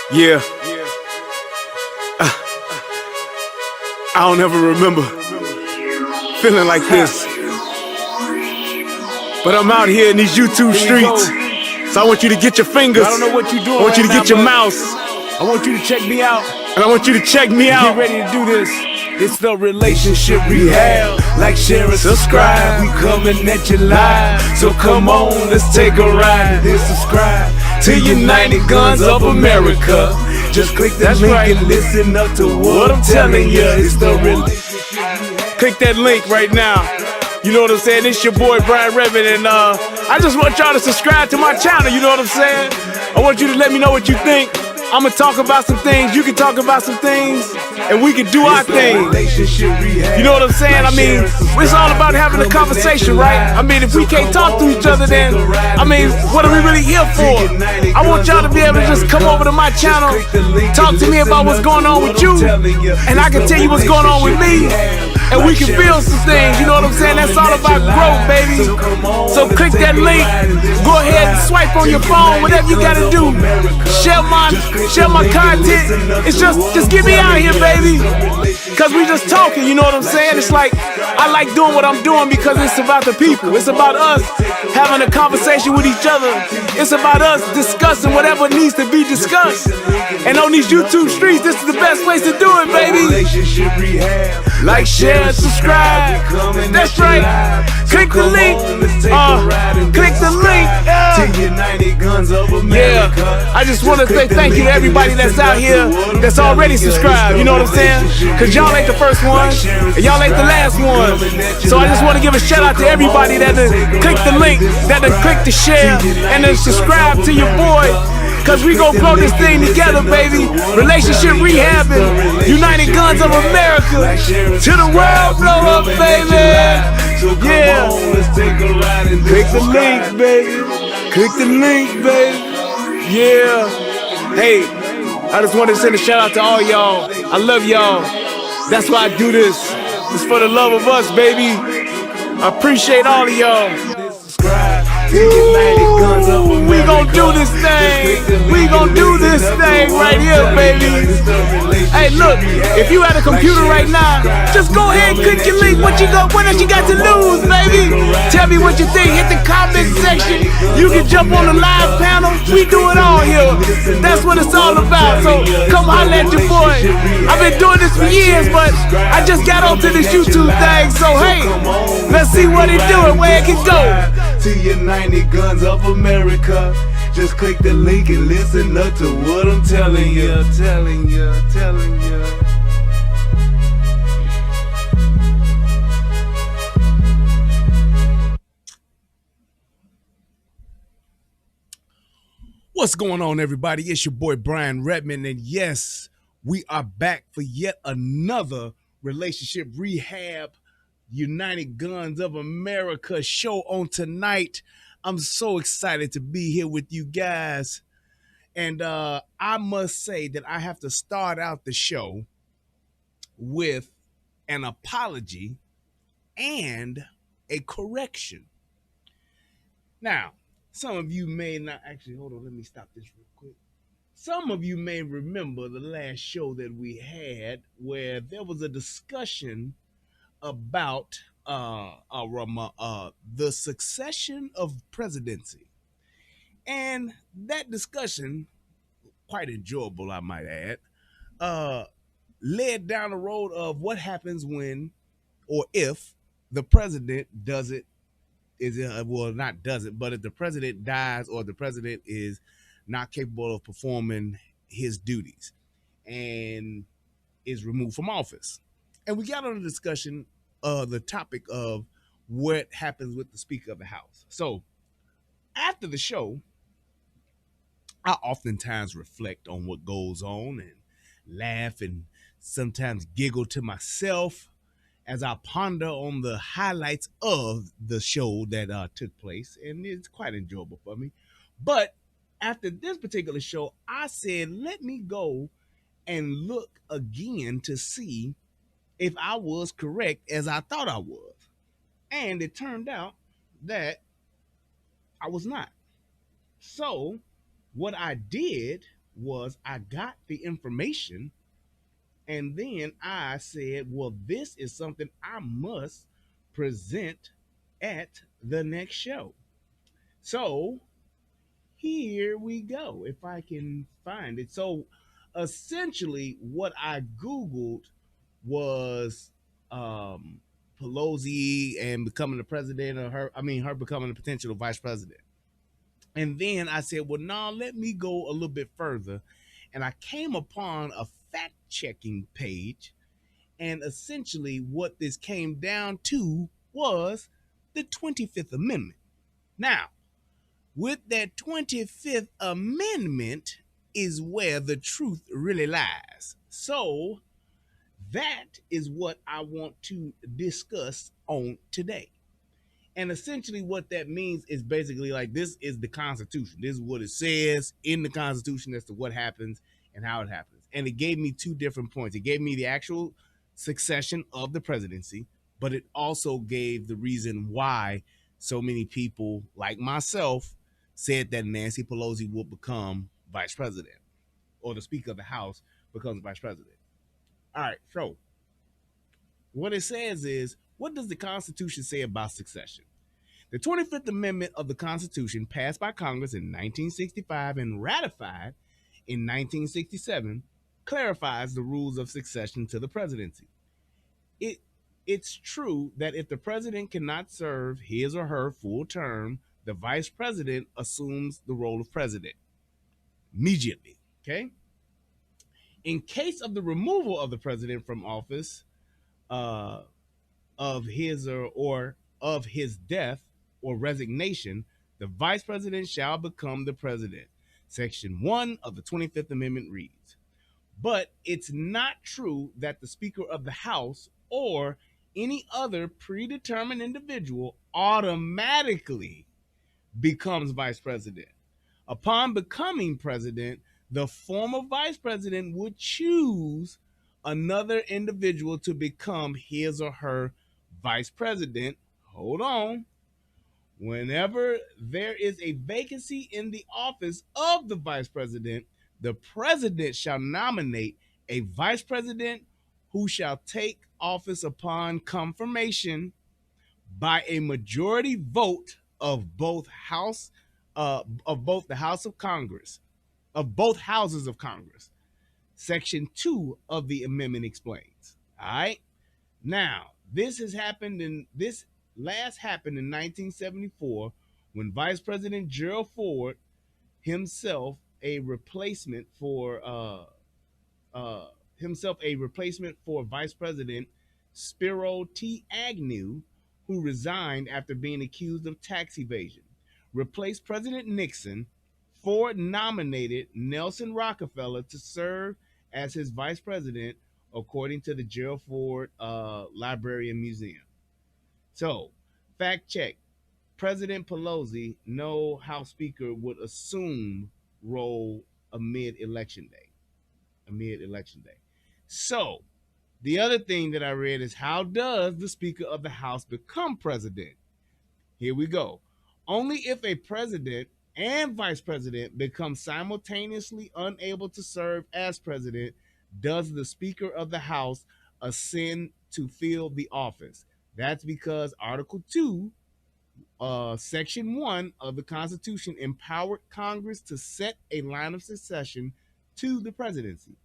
Yeah, I don't ever remember feeling like this. But I'm out here in these YouTube streets. So I want you to get your fingers. I don't know what you're doing. I want you to right get now, your mouse. I want you to check me out. And I want you to check me out. Get ready to do this. It's the relationship rehab. Like, share, and subscribe. We coming at you live. So come on, let's take a ride. Then subscribe to United Guns of America. Just click that link and listen up to what I'm telling you. It's the relationship rehab. Click that link right now. You know what I'm saying? It's your boy Brian Redmond, and I just want y'all to subscribe to my channel. You know what I'm saying? I want you to let me know what you think. I'ma talk about some things, you can talk about some things, and we can do our thing. You know what I'm saying? I mean, it's all about having a conversation, right? I mean, if we can't talk to each other, then, I mean, what are we really here for? I want y'all to be able to just come over to my channel, talk to me about what's going on with you, and I can tell you what's going on with me, and we can build some things. You know what I'm saying? That's all about growth, baby. So click that link, go ahead and swipe on your phone, whatever you gotta do. Share my content. It's just get me out here, baby. Cause we just talking, you know what I'm saying? It's like, I like doing what I'm doing because it's about the people. It's about us having a conversation with each other. It's about us discussing whatever needs to be discussed. And on these YouTube streets, this is the best place to do it, baby. Like, share, and subscribe. That's right. Click the link. Click the link. Yeah. I just want to say thank you to everybody that's out here that's already subscribed. You know what I'm saying? Cause y'all ain't the first one, and y'all ain't the last one. So I just want to give a shout out to everybody that done click the link, that done click the share, and then subscribe to your boy. Cause we gon' grow this thing together, baby. Relationship rehabbing, United Guns of America. To the world blow up, baby. Yeah. Click the link, baby. Click the link, baby. Yeah. Hey, I just want to send a shout out to all y'all. I love y'all. That's why I do this. It's for the love of us, baby. I appreciate all of y'all. Ooh, we gon' do this thing. We gon' do this thing right here, baby. Hey, look, if you at a computer right now, just go ahead and click your link. What else you got to lose, baby? Tell me what you think. Hit the comment section. You can jump on the live panel. We do it all here. That's what it's all about. So come holler at your boy. I've been doing this for years, but I just got onto this YouTube thing. So hey, let's see what it do and where it can go. To United Guns of America. Just click the link and listen up to what I'm telling you. What's going on, everybody? It's your boy Brian Redmond, and yes, we are back for yet another relationship rehab United Guns of America show on tonight. I'm so excited to be here with you guys. And I must say that I have to start out the show with an apology and a correction. Now, some of you may not actually, hold on, let me stop this real quick. Some of you may remember the last show that we had where there was a discussion about the succession of presidency. And that discussion, quite enjoyable, I might add, led down the road of what happens when or if the president does it, not does it, but if the president dies or the president is not capable of performing his duties and is removed from office. And we got on a discussion the topic of what happens with the Speaker of the House. So after the show, I oftentimes reflect on what goes on and laugh and sometimes giggle to myself as I ponder on the highlights of the show that took place, and it's quite enjoyable for me. But after this particular show, I said, let me go and look again to see if I was correct as I thought I was. And it turned out that I was not. So what I did was I got the information and then I said, well, this is something I must present at the next show. So here we go, if I can find it. So essentially, what I Googled was um, Pelosi and becoming the president, or her becoming the potential vice president. And then I said, well, no, let me go a little bit further. And I came upon a fact checking page. And essentially, what this came down to was the 25th Amendment. Now, with that 25th Amendment is where the truth really lies. So, that is what I want to discuss on today. And essentially, what that means is basically like this is the Constitution. This is what it says in the Constitution as to what happens and how it happens. And it gave me two different points. It gave me the actual succession of the presidency, but it also gave the reason why so many people, like myself, said that Nancy Pelosi would become vice president, or the Speaker of the House becomes vice president. All right, so what it says is, what does the Constitution say about succession? The 25th Amendment of the Constitution, passed by Congress in 1965 and ratified in 1967, clarifies the rules of succession to the presidency. It's true that if the president cannot serve his or her full term, the vice president assumes the role of president immediately. Okay? In case of the removal of the president from office, uh, of his or of his death or resignation, the vice president shall become the president. Section 1 of the 25th Amendment reads, but it's not true that the Speaker of the House or any other predetermined individual automatically becomes vice president. Upon becoming president, the former vice president would choose another individual to become his or her vice president. Hold on. Whenever there is a vacancy in the office of the vice president, the president shall nominate a vice president who shall take office upon confirmation by a majority vote of both the House of Congress, of both houses of Congress. Section 2 of the amendment explains. All right. Now, this last happened in 1974 when Vice President Gerald Ford, himself a replacement for Vice President Spiro T. Agnew, who resigned after being accused of tax evasion, replaced President Nixon. Ford nominated Nelson Rockefeller to serve as his vice president, according to the Gerald Ford Library and Museum. So, fact check. President Pelosi, no House Speaker, would assume role amid election day. So, the other thing that I read is, how does the Speaker of the House become president? Here we go. Only if a president and vice president become simultaneously unable to serve as president does the Speaker of the House ascend to fill the office. That's because Article 2, Section 1 of the Constitution empowered Congress to set a line of succession to the presidency.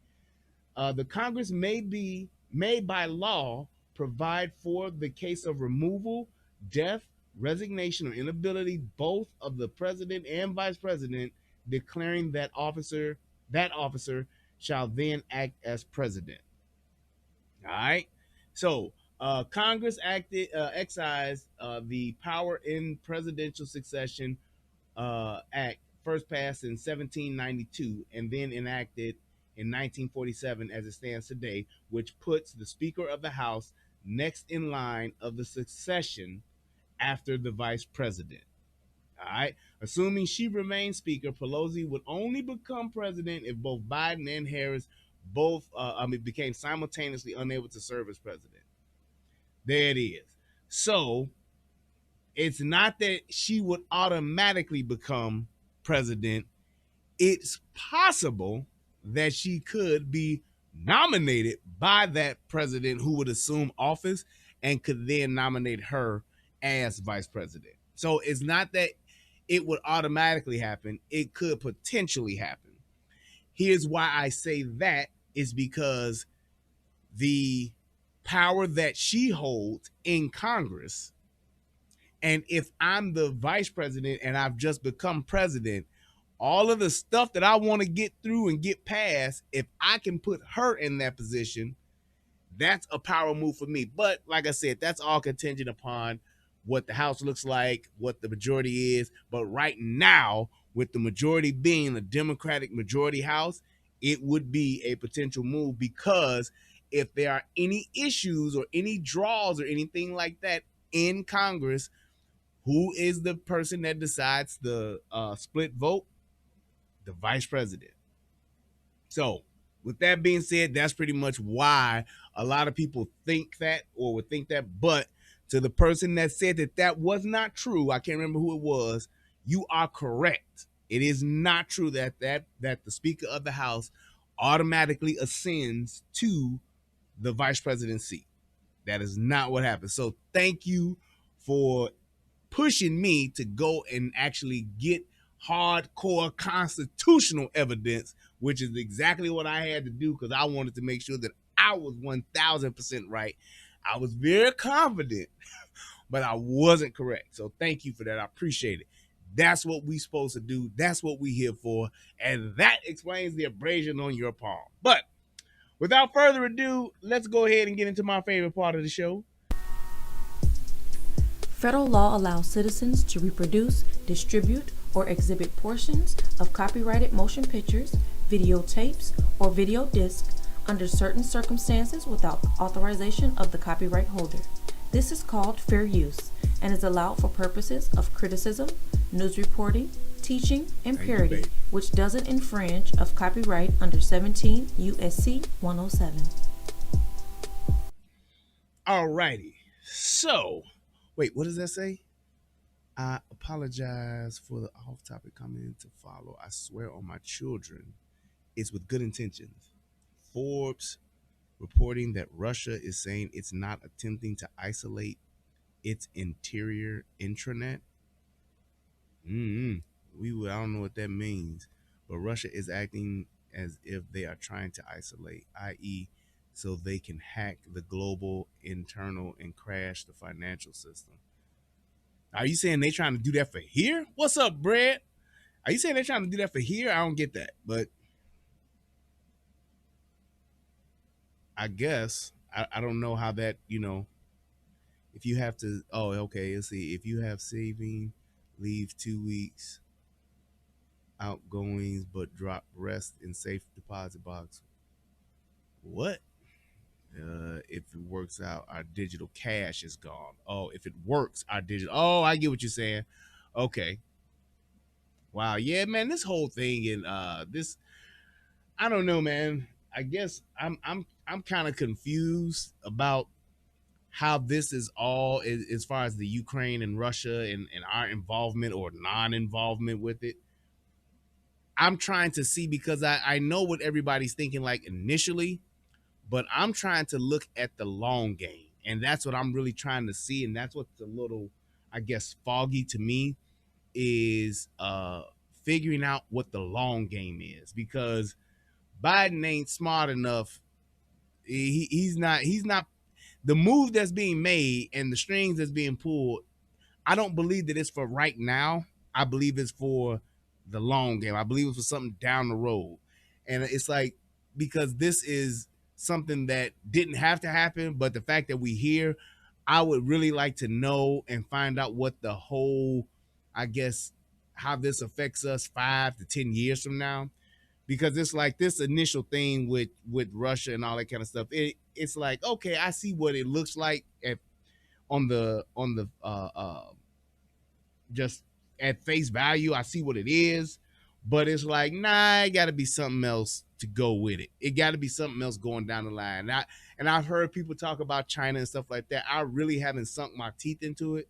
The Congress may by law provide for the case of removal, death, resignation, or inability both of the president and vice president, declaring that officer shall then act as president. All right. So Congress excised the Power in Presidential Succession Act, first passed in 1792 and then enacted in 1947 as it stands today, which puts the Speaker of the House next in line of the succession after the vice president. All right. Assuming she remains Speaker, Pelosi would only become president if both Biden and Harris became simultaneously unable to serve as president. There it is. So it's not that she would automatically become president it's possible that she could be nominated by that president who would assume office and could then nominate her as vice president. So it's not that it would automatically happen, it could potentially happen. Here's why I say that is because the power that she holds in Congress, and if I'm the vice president and I've just become president, all of the stuff that I want to get through and get past, if I can put her in that position, that's a power move for me. But like I said, that's all contingent upon what the House looks like, what the majority is. But right now, with the majority being a Democratic majority House, it would be a potential move, because if there are any issues or any draws or anything like that in Congress, who is the person that decides the split vote? The vice president. So, with that being said, that's pretty much why a lot of people think that or would think that. But to the person that said that that was not true, I can't remember who it was, you are correct. It is not true that the Speaker of the House automatically ascends to the vice presidency. That is not what happens. So thank you for pushing me to go and actually get hardcore constitutional evidence, which is exactly what I had to do, because I wanted to make sure that I was 1000% right. I was very confident, but I wasn't correct. So thank you for that. I appreciate it. That's what we supposed to do. That's what we here for. And that explains the abrasion on your palm. But without further ado, let's go ahead and get into my favorite part of the show. Federal law allows citizens to reproduce, distribute, or exhibit portions of copyrighted motion pictures, videotapes, or video discs under certain circumstances without authorization of the copyright holder. This is called fair use and is allowed for purposes of criticism, news reporting, teaching, and parody, which doesn't infringe of copyright under 17 U.S.C. 107. Alrighty. So, wait, what does that say? I apologize for the off-topic comment to follow. I swear on my children, it's with good intentions. Forbes reporting that Russia is saying it's not attempting to isolate its interior intranet. I don't know what that means, but Russia is acting as if they are trying to isolate, i.e., so they can hack the global internal and crash the financial system. Are you saying they trying to do that for here? What's up, Brad? Are you saying they're trying to do that for here? I don't get that, but I guess I don't know how that, if you have to, okay, let's see. If you have saving, leave 2 weeks, outgoings, but drop rest in safe deposit box. What? If it works out, our digital cash is gone. Oh, if it works, our digital. Oh, I get what you're saying. Okay. Wow. Yeah, man. This whole thing and this, I don't know, man. I guess I'm kind of confused about how this is all as far as the Ukraine and Russia and our involvement or non-involvement with it. I'm trying to see, because I know what everybody's thinking like initially, but I'm trying to look at the long game, and that's what I'm really trying to see, and that's what's a little, I guess, foggy to me, is figuring out what the long game is, because Biden ain't smart enough. He's not the move that's being made and the strings that's being pulled. I don't believe that it's for right now. I believe it's for the long game. I believe it's for something down the road, and it's like, because this is something that didn't have to happen, but the fact that we here, I would really like to know and find out what the whole, I guess, how this affects us 5 to 10 years from now, because it's like this initial thing with Russia and all that kind of stuff. It's like, okay, I see what it looks like on the just at face value. I see what it is, but it's like, nah, it got to be something else to go with it. It got to be something else going down the line. And I've heard people talk about China and stuff like that. I really haven't sunk my teeth into it.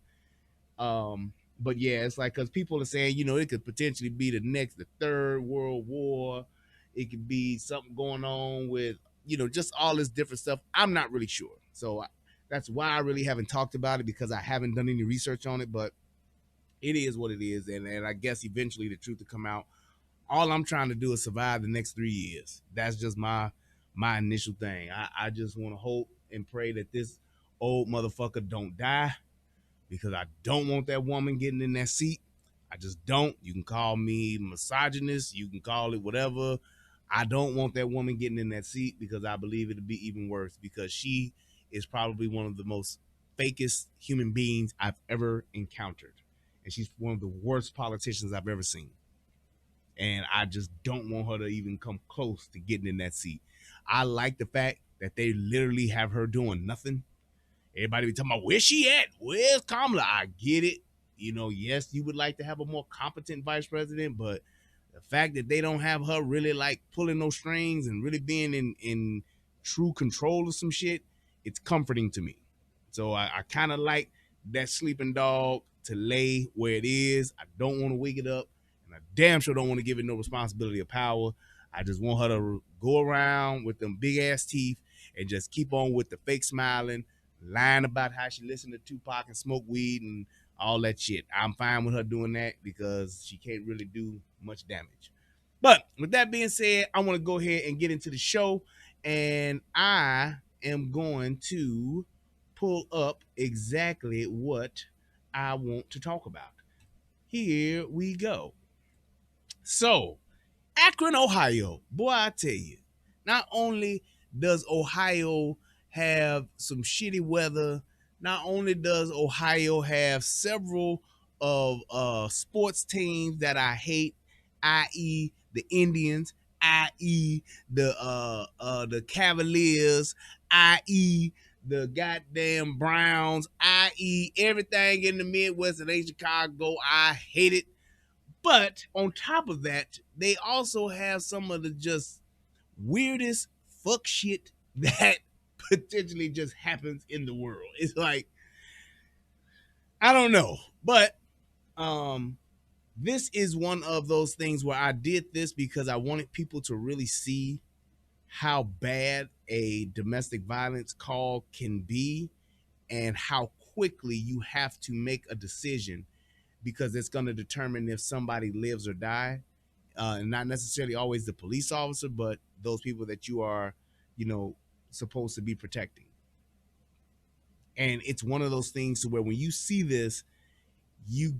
But yeah, it's like, because people are saying, it could potentially be the third world war. It could be something going on with, just all this different stuff. I'm not really sure. So that's why I really haven't talked about it, because I haven't done any research on it. But it is what it is. And I guess eventually the truth will come out. All I'm trying to do is survive the next 3 years. That's just my initial thing. I just want to hope and pray that this old motherfucker don't die, because I don't want that woman getting in that seat. I just don't. You can call me misogynist. You can call it whatever. I don't want that woman getting in that seat, because I believe it'll be even worse, because she is probably one of the most fakest human beings I've ever encountered. And she's one of the worst politicians I've ever seen. And I just don't want her to even come close to getting in that seat. I like the fact that they literally have her doing nothing. Everybody be talking about, where's she at? Where's Kamala? I get it. Yes, you would like to have a more competent vice president, but the fact that they don't have her really like pulling those strings and really being in true control of some shit, it's comforting to me. So I kind of like that sleeping dog to lay where it is. I don't want to wake it up. I damn sure don't want to give it no responsibility or power. I just want her to go around with them big ass teeth and just keep on with the fake smiling, lying about how she listened to Tupac and smoke weed and all that shit. I'm fine with her doing that, because she can't really do much damage. But with that being said, I want to go ahead and get into the show, and I am going to pull up exactly what I want to talk about. Here we go. So, Akron, Ohio. Boy, I tell you, not only does Ohio have some shitty weather, not only does Ohio have several of sports teams that I hate, i.e. the Indians, i.e. the Cavaliers, i.e. the goddamn Browns, i.e. everything in the Midwest and ain't Chicago. I hate it. But on top of that, they also have some of the just weirdest fuck shit that potentially just happens in the world. It's like, I don't know. But this is one of those things where I did this because I wanted people to really see how bad a domestic violence call can be, and how quickly you have to make a decision, because it's going to determine if somebody lives or die. And not necessarily always the police officer, but those people that you are, supposed to be protecting. And it's one of those things to where when you see this, you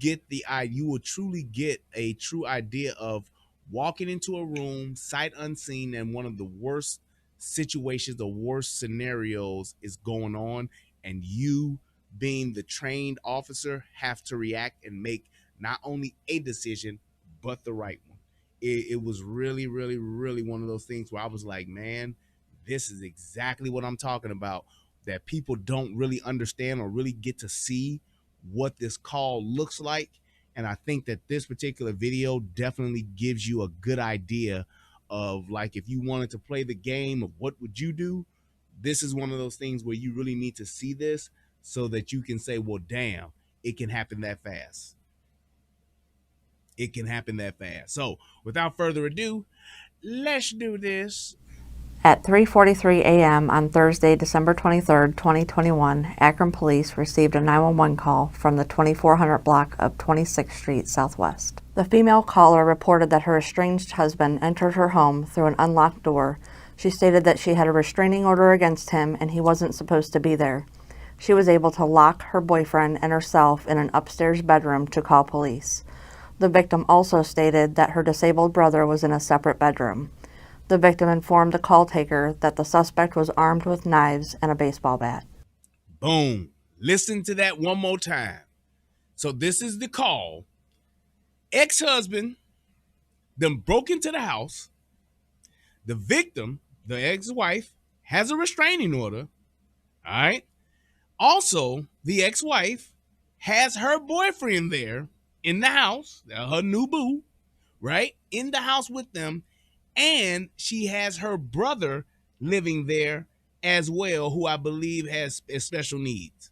will truly get a true idea of walking into a room, sight unseen, and one of the worst situations, the worst scenarios is going on, and you, being the trained officer, have to react and make not only a decision, but the right one. It was really, really, really one of those things where I was like, man, this is exactly what I'm talking about, that people don't really understand or really get to see what this call looks like. And I think that this particular video definitely gives you a good idea of, like, if you wanted to play the game of what would you do, this is one of those things where you really need to see this so that you can say, well, damn, it can happen that fast. It can happen that fast. So without further ado, let's do this. At 3:43 a.m. on Thursday, December 23, 2021, Akron Police received a 911 call from the 2400 block of 26th Street Southwest. The female caller reported that her estranged husband entered her home through an unlocked door. She stated that she had a restraining order against him and he wasn't supposed to be there. She was able to lock her boyfriend and herself in an upstairs bedroom to call police. The victim also stated that her disabled brother was in a separate bedroom. The victim informed the call taker that the suspect was armed with knives and a baseball bat. Boom. Listen to that one more time. So this is the call. Ex-husband, them broke into the house. The victim, the ex-wife, has a restraining order. All right. Also, the ex-wife has her boyfriend there in the house, her new boo, right, in the house with them, and she has her brother living there as well, who I believe has special needs.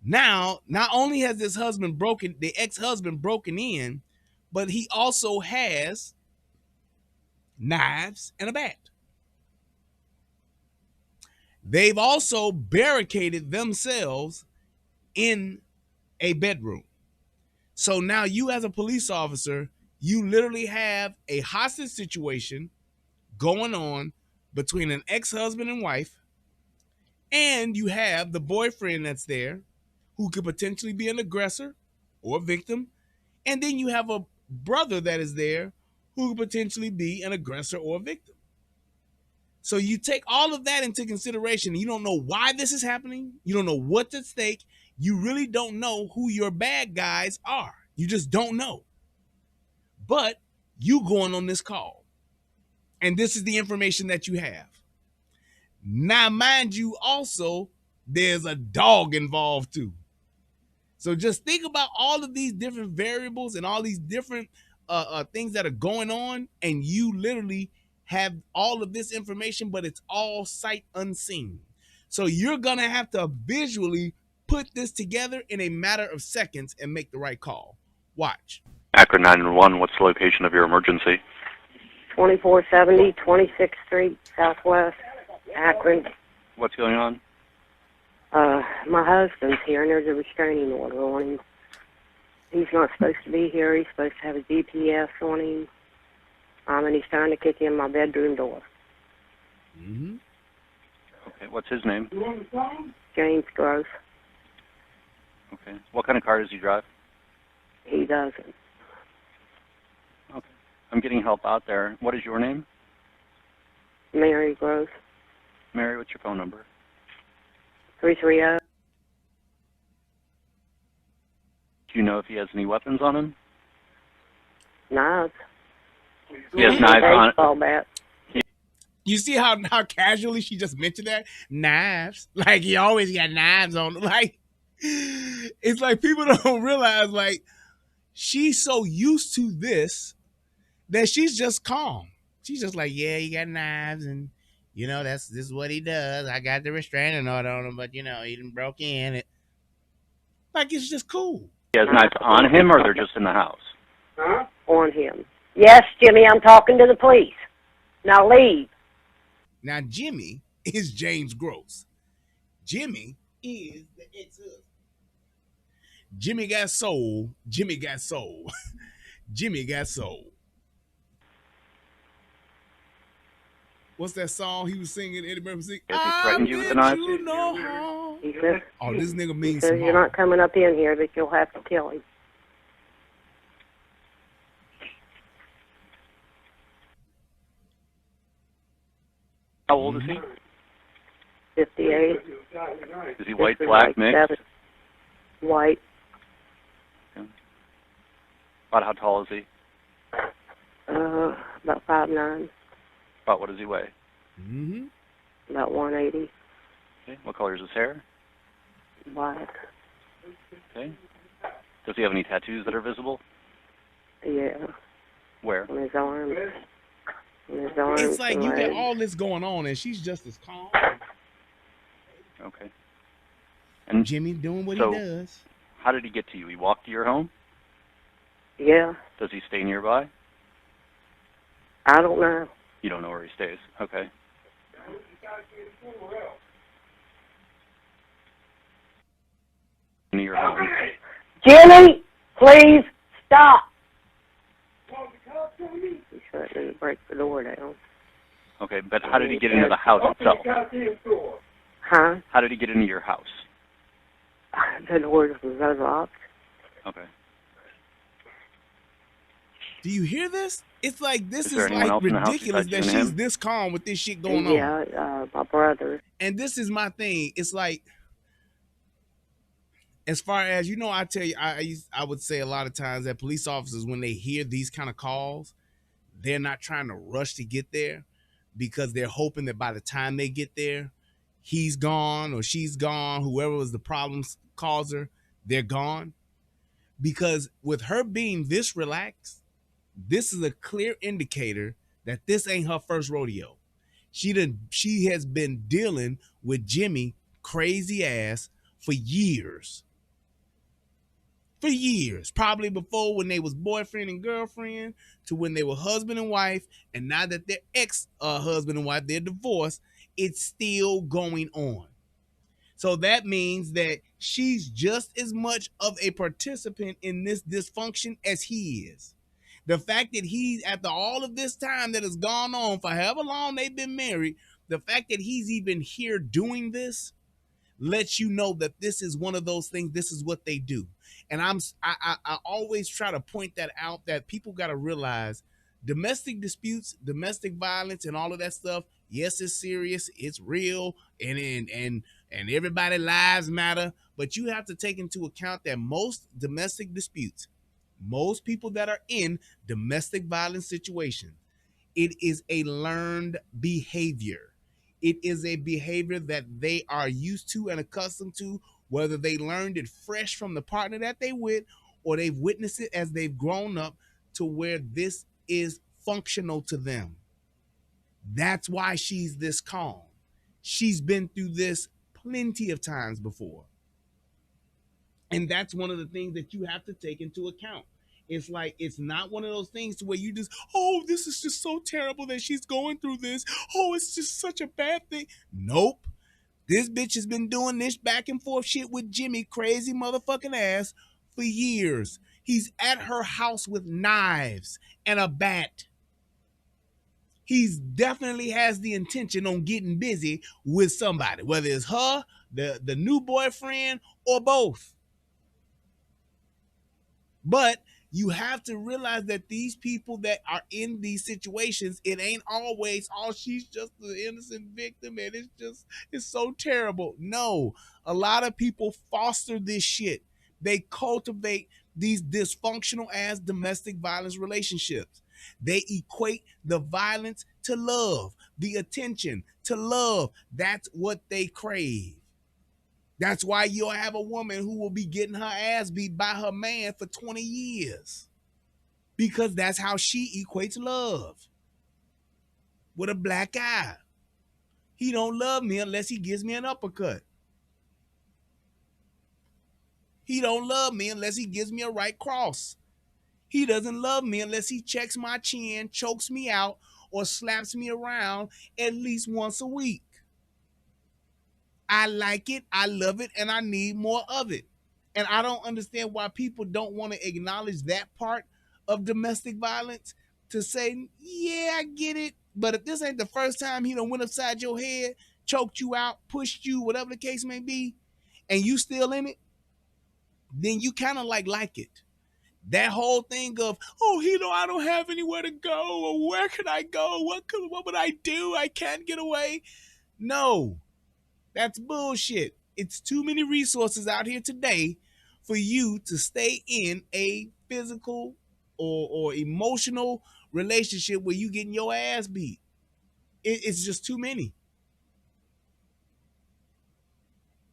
Now, not only has the ex-husband broken in, but he also has knives and a bat. They've also barricaded themselves in a bedroom. So now you, as a police officer, you literally have a hostage situation going on between an ex-husband and wife, and you have the boyfriend that's there who could potentially be an aggressor or a victim, and then you have a brother that is there who could potentially be an aggressor or a victim. So you take all of that into consideration. You don't know why this is happening. You don't know what's at stake. You really don't know who your bad guys are. You just don't know. But you going on this call, and this is the information that you have. Now, mind you, also, there's a dog involved too. So just think about all of these different variables and all these different things that are going on, and you literally have all of this information, but it's all sight unseen. So you're going to have to visually put this together in a matter of seconds and make the right call. Watch. Akron 911, what's the location of your emergency? 2470 26th Street, Southwest, Akron. What's going on? My husband's here, and there's a restraining order on him. He's not supposed to be here. He's supposed to have a GPS on him, and he's trying to kick in my bedroom door. Mm-hmm. Okay, what's his name? James Gross. Okay. What kind of car does he drive? He doesn't. Okay. I'm getting help out there. What is your name? Mary Gross. Mary, what's your phone number? 330. Do you know if he has any weapons on him? Knives. He has knives on it. Baseball bat. You see how casually she just mentioned that? Knives. Like, he always got knives on him. Like, it's like people don't realize, like, she's so used to this that she's just calm. She's just like, yeah, he got knives, and, you know, this is what he does. I got the restraining order on him, but, you know, he done broke in. Like, it's just cool. He has knives on him, or they're just in the house? Huh? On him. Yes, Jimmy, I'm talking to the police. Now leave. Now, Jimmy is James Gross. Jimmy is the ex-husband. Jimmy got soul. Jimmy got soul. Jimmy got soul. What's that song he was singing? Eddie Murphy sing? Has he threatened you with the knife? You know how. He says, Oh, this nigga means says some you're harm. not coming up in here, that you'll have to kill him. How old is he? 58. Is he white, black, mixed? 7. White. About how tall is he? About 5'9". About what does he weigh? Mm-hmm. About 180. Okay. What color is his hair? Black. Okay. Does he have any tattoos that are visible? Yeah. Where? On his arms. On his arms. It's like and you got legs. all this going on, and she's just as calm. Okay. And Jimmy doing what so, he does. how did he get to you? He walked to your home? Yeah. Does he stay nearby? I don't know. You don't know where he stays. Okay. Into your home. Jimmy, please stop. He's threatening to break the door down. Okay, but how did he get into the house itself? Huh? How did he get into your house? The door was locked. Okay. Do you hear this? It's like this Is is there anyone like else in the house ridiculous besides that you and she's him? this calm with this shit going on. Yeah, my brother. And this is my thing. It's like, as far as, you know, I tell you, I would say a lot of times that police officers, when they hear these kind of calls, they're not trying to rush to get there because they're hoping that by the time they get there, he's gone or she's gone, whoever was the problem causer, they're gone. Because with her being this relaxed, this is a clear indicator that this ain't her first rodeo. She has been dealing with Jimmy crazy ass for years. For years, probably before when they was boyfriend and girlfriend, to when they were husband and wife, and now that they're ex-husband and wife, they're divorced, it's still going on. So that means that she's just as much of a participant in this dysfunction as he is. The fact that he's, after all of this time that has gone on for however long they've been married, the fact that he's even here doing this lets you know that this is one of those things. This is what they do. And I always try to point that out, that people got to realize domestic disputes, domestic violence, and all of that stuff. Yes, it's serious, it's real, and everybody's lives matter. But you have to take into account that most domestic disputes, most people that are in domestic violence situations, it is a learned behavior. It is a behavior that they are used to and accustomed to, whether they learned it fresh from the partner that they with, or they've witnessed it as they've grown up to where this is functional to them. That's why she's this calm. She's been through this plenty of times before. And that's one of the things that you have to take into account. It's like, it's not one of those things to where you just, oh, this is just so terrible that she's going through this. Oh, it's just such a bad thing. Nope. This bitch has been doing this back and forth shit with Jimmy, crazy motherfucking ass, for years. He's at her house with knives and a bat. He's definitely has the intention on getting busy with somebody, whether it's her, the new boyfriend, or both. But you have to realize that these people that are in these situations, it ain't always, oh, she's just the innocent victim and it's so terrible. No, a lot of people foster this shit. They cultivate these dysfunctional ass domestic violence relationships. They equate the violence to love, the attention to love. That's what they crave. That's why you'll have a woman who will be getting her ass beat by her man for 20 years. Because that's how she equates love. With a black eye. He don't love me unless he gives me an uppercut. He don't love me unless he gives me a right cross. He doesn't love me unless he checks my chin, chokes me out, or slaps me around at least once a week. I like it, I love it, and I need more of it. And I don't understand why people don't want to acknowledge that part of domestic violence, to say, yeah, I get it, but if this ain't the first time he done went upside your head, choked you out, pushed you, whatever the case may be, and you still in it, then you kind of like it. That whole thing of, oh, I don't have anywhere to go, or where can I go? What would I do? I can't get away. No, that's bullshit. It's too many resources out here today for you to stay in a physical or emotional relationship where you getting your ass beat. It's just too many.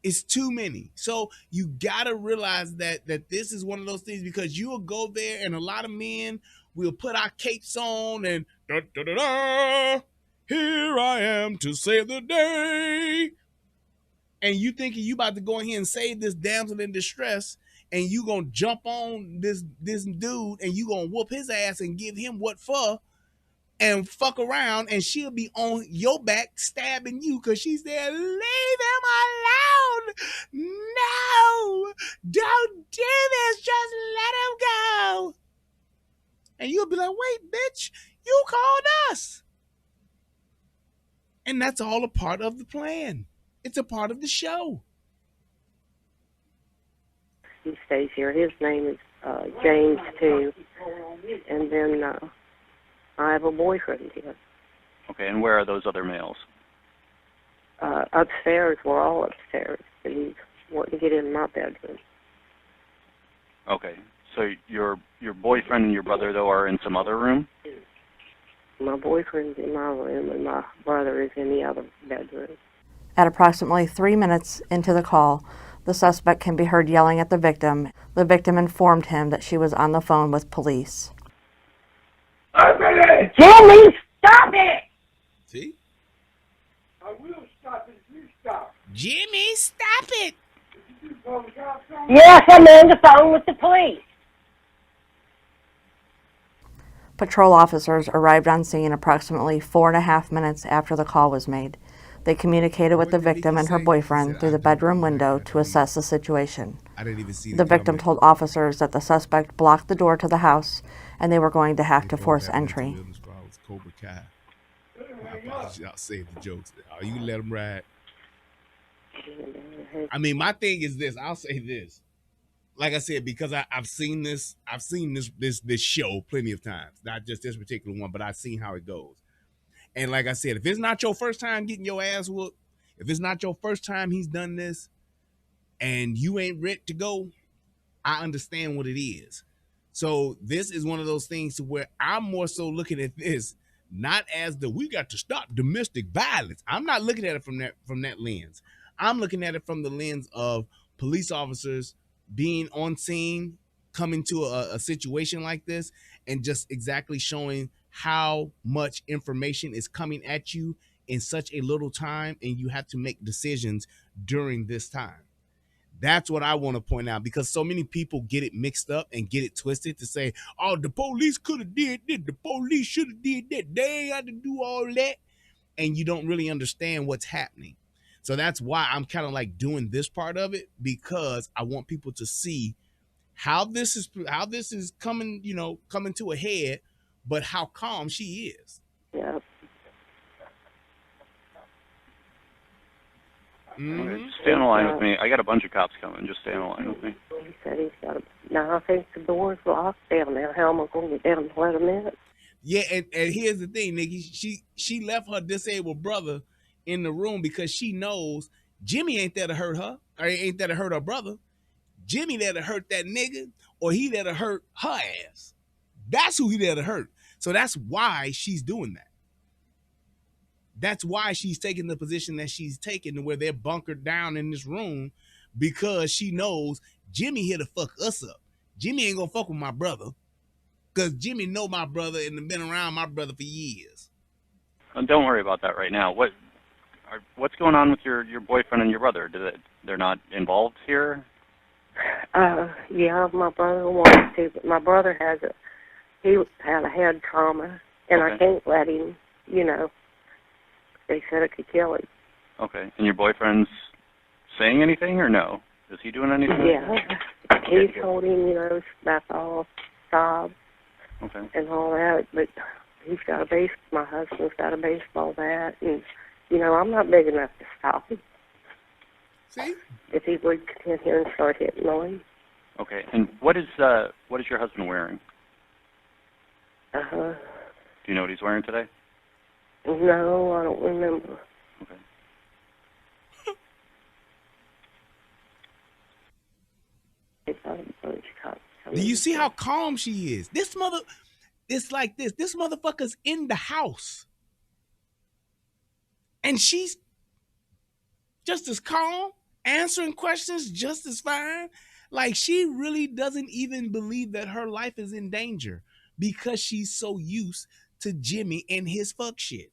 It's too many. So you gotta realize that this is one of those things, because you will go there and a lot of men will put our capes on and da, da, da, da, here I am to save the day. And you thinking you about to go in here and save this damsel in distress, and you gonna jump on this dude and you gonna whoop his ass and give him what for, and fuck around, and she'll be on your back stabbing you because she's there. Leave him alone. No, don't do this. Just let him go. And you'll be like, wait, bitch, you called us. And that's all a part of the plan. It's a part of the show. He stays here. His name is James, too. And then I have a boyfriend here. Okay, and where are those other males? Upstairs. We're all upstairs. But he's wanting to get in my bedroom. Okay, so your boyfriend and your brother, though, are in some other room? My boyfriend's in my room, and my brother is in the other bedroom. At approximately 3 minutes into the call, the suspect can be heard yelling at the victim. The victim informed him that she was on the phone with police. Jimmy, stop it! See? I will stop it if you stop. Jimmy, stop it! If you do Yes, I'm on the phone with the police. Patrol officers arrived on scene approximately 4.5 minutes after the call was made. They communicated with the What did victim Nikki and her say? He boyfriend said, through "I the don't bedroom know. I window got to to assess the situation. I didn't even see The victim comment. told officers that the suspect blocked the door to the house and they were going to have They to both force have mental entry. illness problems. Cobra Kai. My apologies. I'll save the jokes. Oh, you let them ride. I mean, my thing is this. I'll say this. Like I said, because I've seen this show plenty of times. Not just this particular one, but I've seen how it goes. And like I said, if it's not your first time getting your ass whooped, if it's not your first time he's done this, and you ain't ready to go, I understand what it is. So this is one of those things to where I'm more so looking at this not as we got to stop domestic violence. I'm not looking at it from that lens. I'm looking at it from the lens of police officers being on scene, coming to a situation like this, and just exactly showing how much information is coming at you in such a little time, and you have to make decisions during this time. That's what I want to point out, because so many people get it mixed up and get it twisted to say, oh, the police could have did this, the police should have did that, they ain't had to do all that, and you don't really understand what's happening. So that's why I'm kind of like doing this part of it, because I want people to see how this is coming to a head, but how calm she is. Yep. Okay, stay on the line with me. I got a bunch of cops coming. Just stay on the line with me. He said he's got a... Now I think the door's locked down now. How am I going to get down to let him in? Yeah, and here's the thing, Nikki. She left her disabled brother in the room because she knows Jimmy ain't there to hurt her, or ain't there to hurt her brother. Jimmy there to hurt that nigga, or he there to hurt her ass. That's who he there to hurt. So that's why she's doing that. That's why she's taking the position that she's taking, where they're bunkered down in this room, because she knows Jimmy here to fuck us up. Jimmy ain't gonna fuck with my brother, because Jimmy know my brother and been around my brother for years. Don't worry about that right now. What's going on with your boyfriend and your brother? They're not involved here? Yeah, my brother wants to, but my brother he had a head trauma, and Okay. I can't let him, they said it could kill him. Okay. And your boyfriend's saying anything or no? Is he doing anything? Yeah, he's told him, back off, stop, Okay. and all that, but he's got my husband's got a baseball bat, and, I'm not big enough to stop him. See? If he would come here and start hitting on him. Okay. And what is your husband wearing? Uh-huh. Do you know what he's wearing today? No, I don't remember. Okay. It's got a bunch of cops coming. Do you see how calm she is? It's like this. This motherfucker's in the house, and she's just as calm, answering questions just as fine. Like, she really doesn't even believe that her life is in danger, because she's so used to Jimmy and his fuck shit.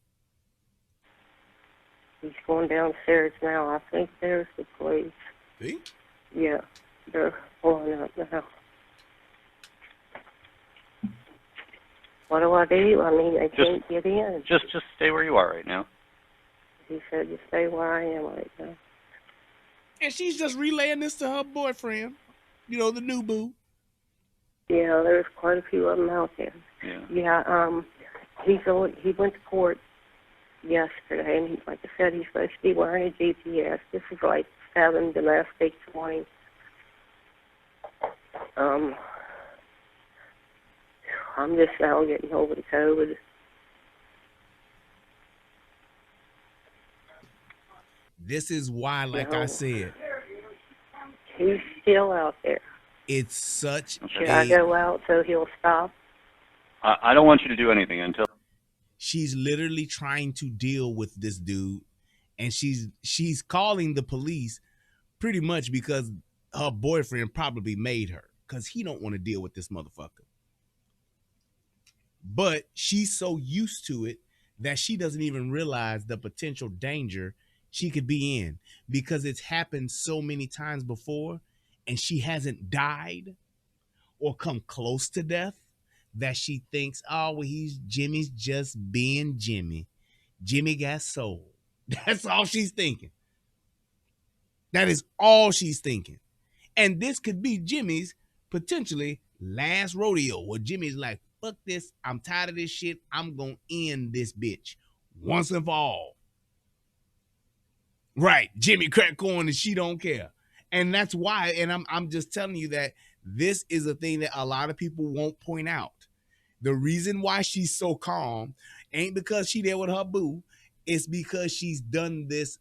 He's going downstairs now. I think there's the police. See? Yeah, they're pulling up now. What do I do? I mean, they can't get in. Just stay where you are right now. He said, just stay where I am right now. And she's just relaying this to her boyfriend, the new boo. Yeah, there's quite a few of them out there. Yeah. Yeah, he went to court yesterday, and like I said, he's supposed to be wearing a GPS. This is like 7 domestic 20. I'm just now getting over the COVID. This is why, like I said, he's still out there. it's such Should I go out so he'll stop? I don't want you to do anything until... She's literally trying to deal with this dude, and she's calling the police pretty much because her boyfriend probably made her, because he don't want to deal with this motherfucker. But she's so used to it that she doesn't even realize the potential danger she could be in, because it's happened so many times before and she hasn't died or come close to death that she thinks, oh, well, Jimmy's just being Jimmy. Jimmy got soul. That's all she's thinking. That is all she's thinking. And this could be Jimmy's potentially last rodeo, where Jimmy's like, fuck this, I'm tired of this shit, I'm gonna end this bitch once and for all. Right, Jimmy crack corn and she don't care. And that's why, and I'm just telling you that this is a thing that a lot of people won't point out. The reason why she's so calm ain't because she there with her boo, it's because she's done this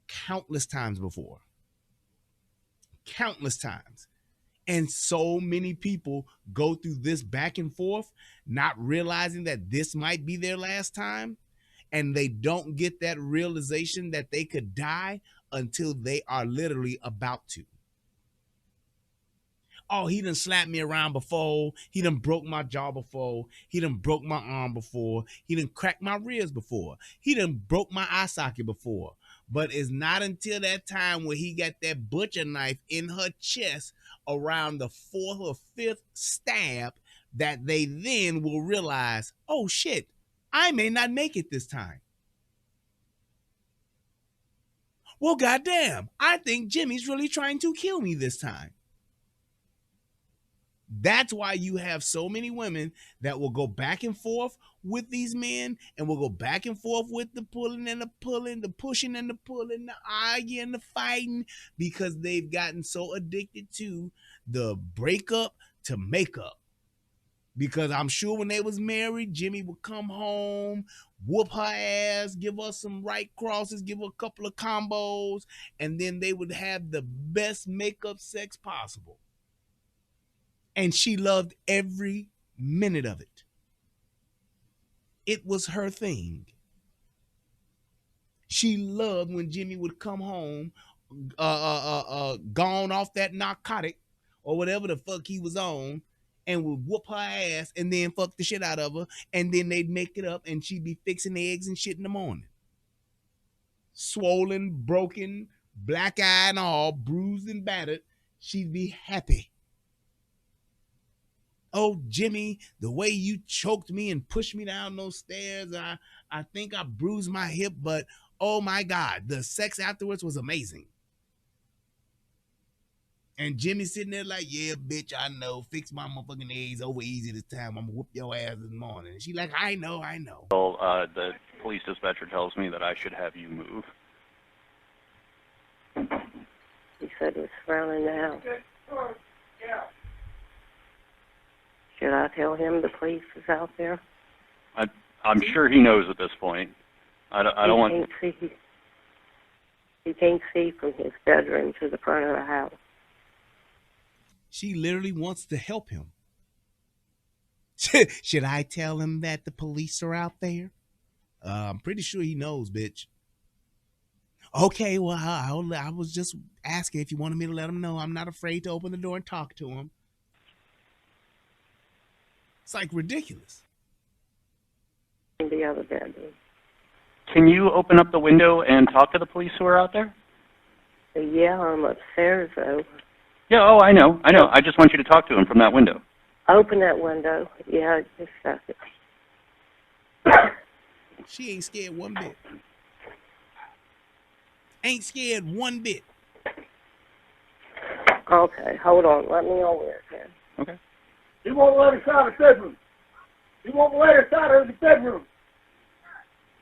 countless times before. Countless times. And so many people go through this back and forth, not realizing that this might be their last time. And they don't get that realization that they could die until they are literally about to. Oh, he done slapped me around before. He done broke my jaw before. He done broke my arm before. He done cracked my ribs before. He done broke my eye socket before. But it's not until that time where he got that butcher knife in her chest around the 4th or 5th stab that they then will realize, oh shit, I may not make it this time. Well, goddamn, I think Jimmy's really trying to kill me this time. That's why you have so many women that will go back and forth with these men and will go back and forth with the pulling and the pulling, the pushing and the pulling, the arguing, the fighting, because they've gotten so addicted to the breakup to makeup. Because I'm sure when they was married, Jimmy would come home, whoop her ass, give her some right crosses, give her a couple of combos, and then they would have the best makeup sex possible. And she loved every minute of it. It was her thing. She loved when Jimmy would come home, gone off that narcotic or whatever the fuck he was on, and would whoop her ass and then fuck the shit out of her, and then they'd make it up and she'd be fixing eggs and shit in the morning. Swollen, broken, black eye and all, bruised and battered, she'd be happy. Oh, Jimmy, the way you choked me and pushed me down those stairs, I think I bruised my hip, but oh my God, the sex afterwards was amazing. And Jimmy's sitting there like, yeah, bitch, I know. Fix my motherfucking eggs over easy this time. I'm gonna whoop your ass this morning. And she like, I know. Well, the police dispatcher tells me that I should have you move. He said he was surrounding the house. Yeah. Should I tell him the police is out there? I'm sure he knows at this point. I don't want... He can't see from his bedroom to the front of the house. She literally wants to help him. Should I tell him that the police are out there? I'm pretty sure he knows, bitch. Okay, well, I was just asking if you wanted me to let him know. I'm not afraid to open the door and talk to him. It's like ridiculous. In the other bedroom. Can you open up the window and talk to the police who are out there? Yeah, I'm upstairs, though. Yeah, oh, I know. I just want you to talk to him from that window. Open that window. Yeah, just a second. She ain't scared one bit. Ain't scared one bit. Okay, hold on. Let me over there, Ken. Okay. He won't let us out of the bedroom. He won't let us out of the bedroom.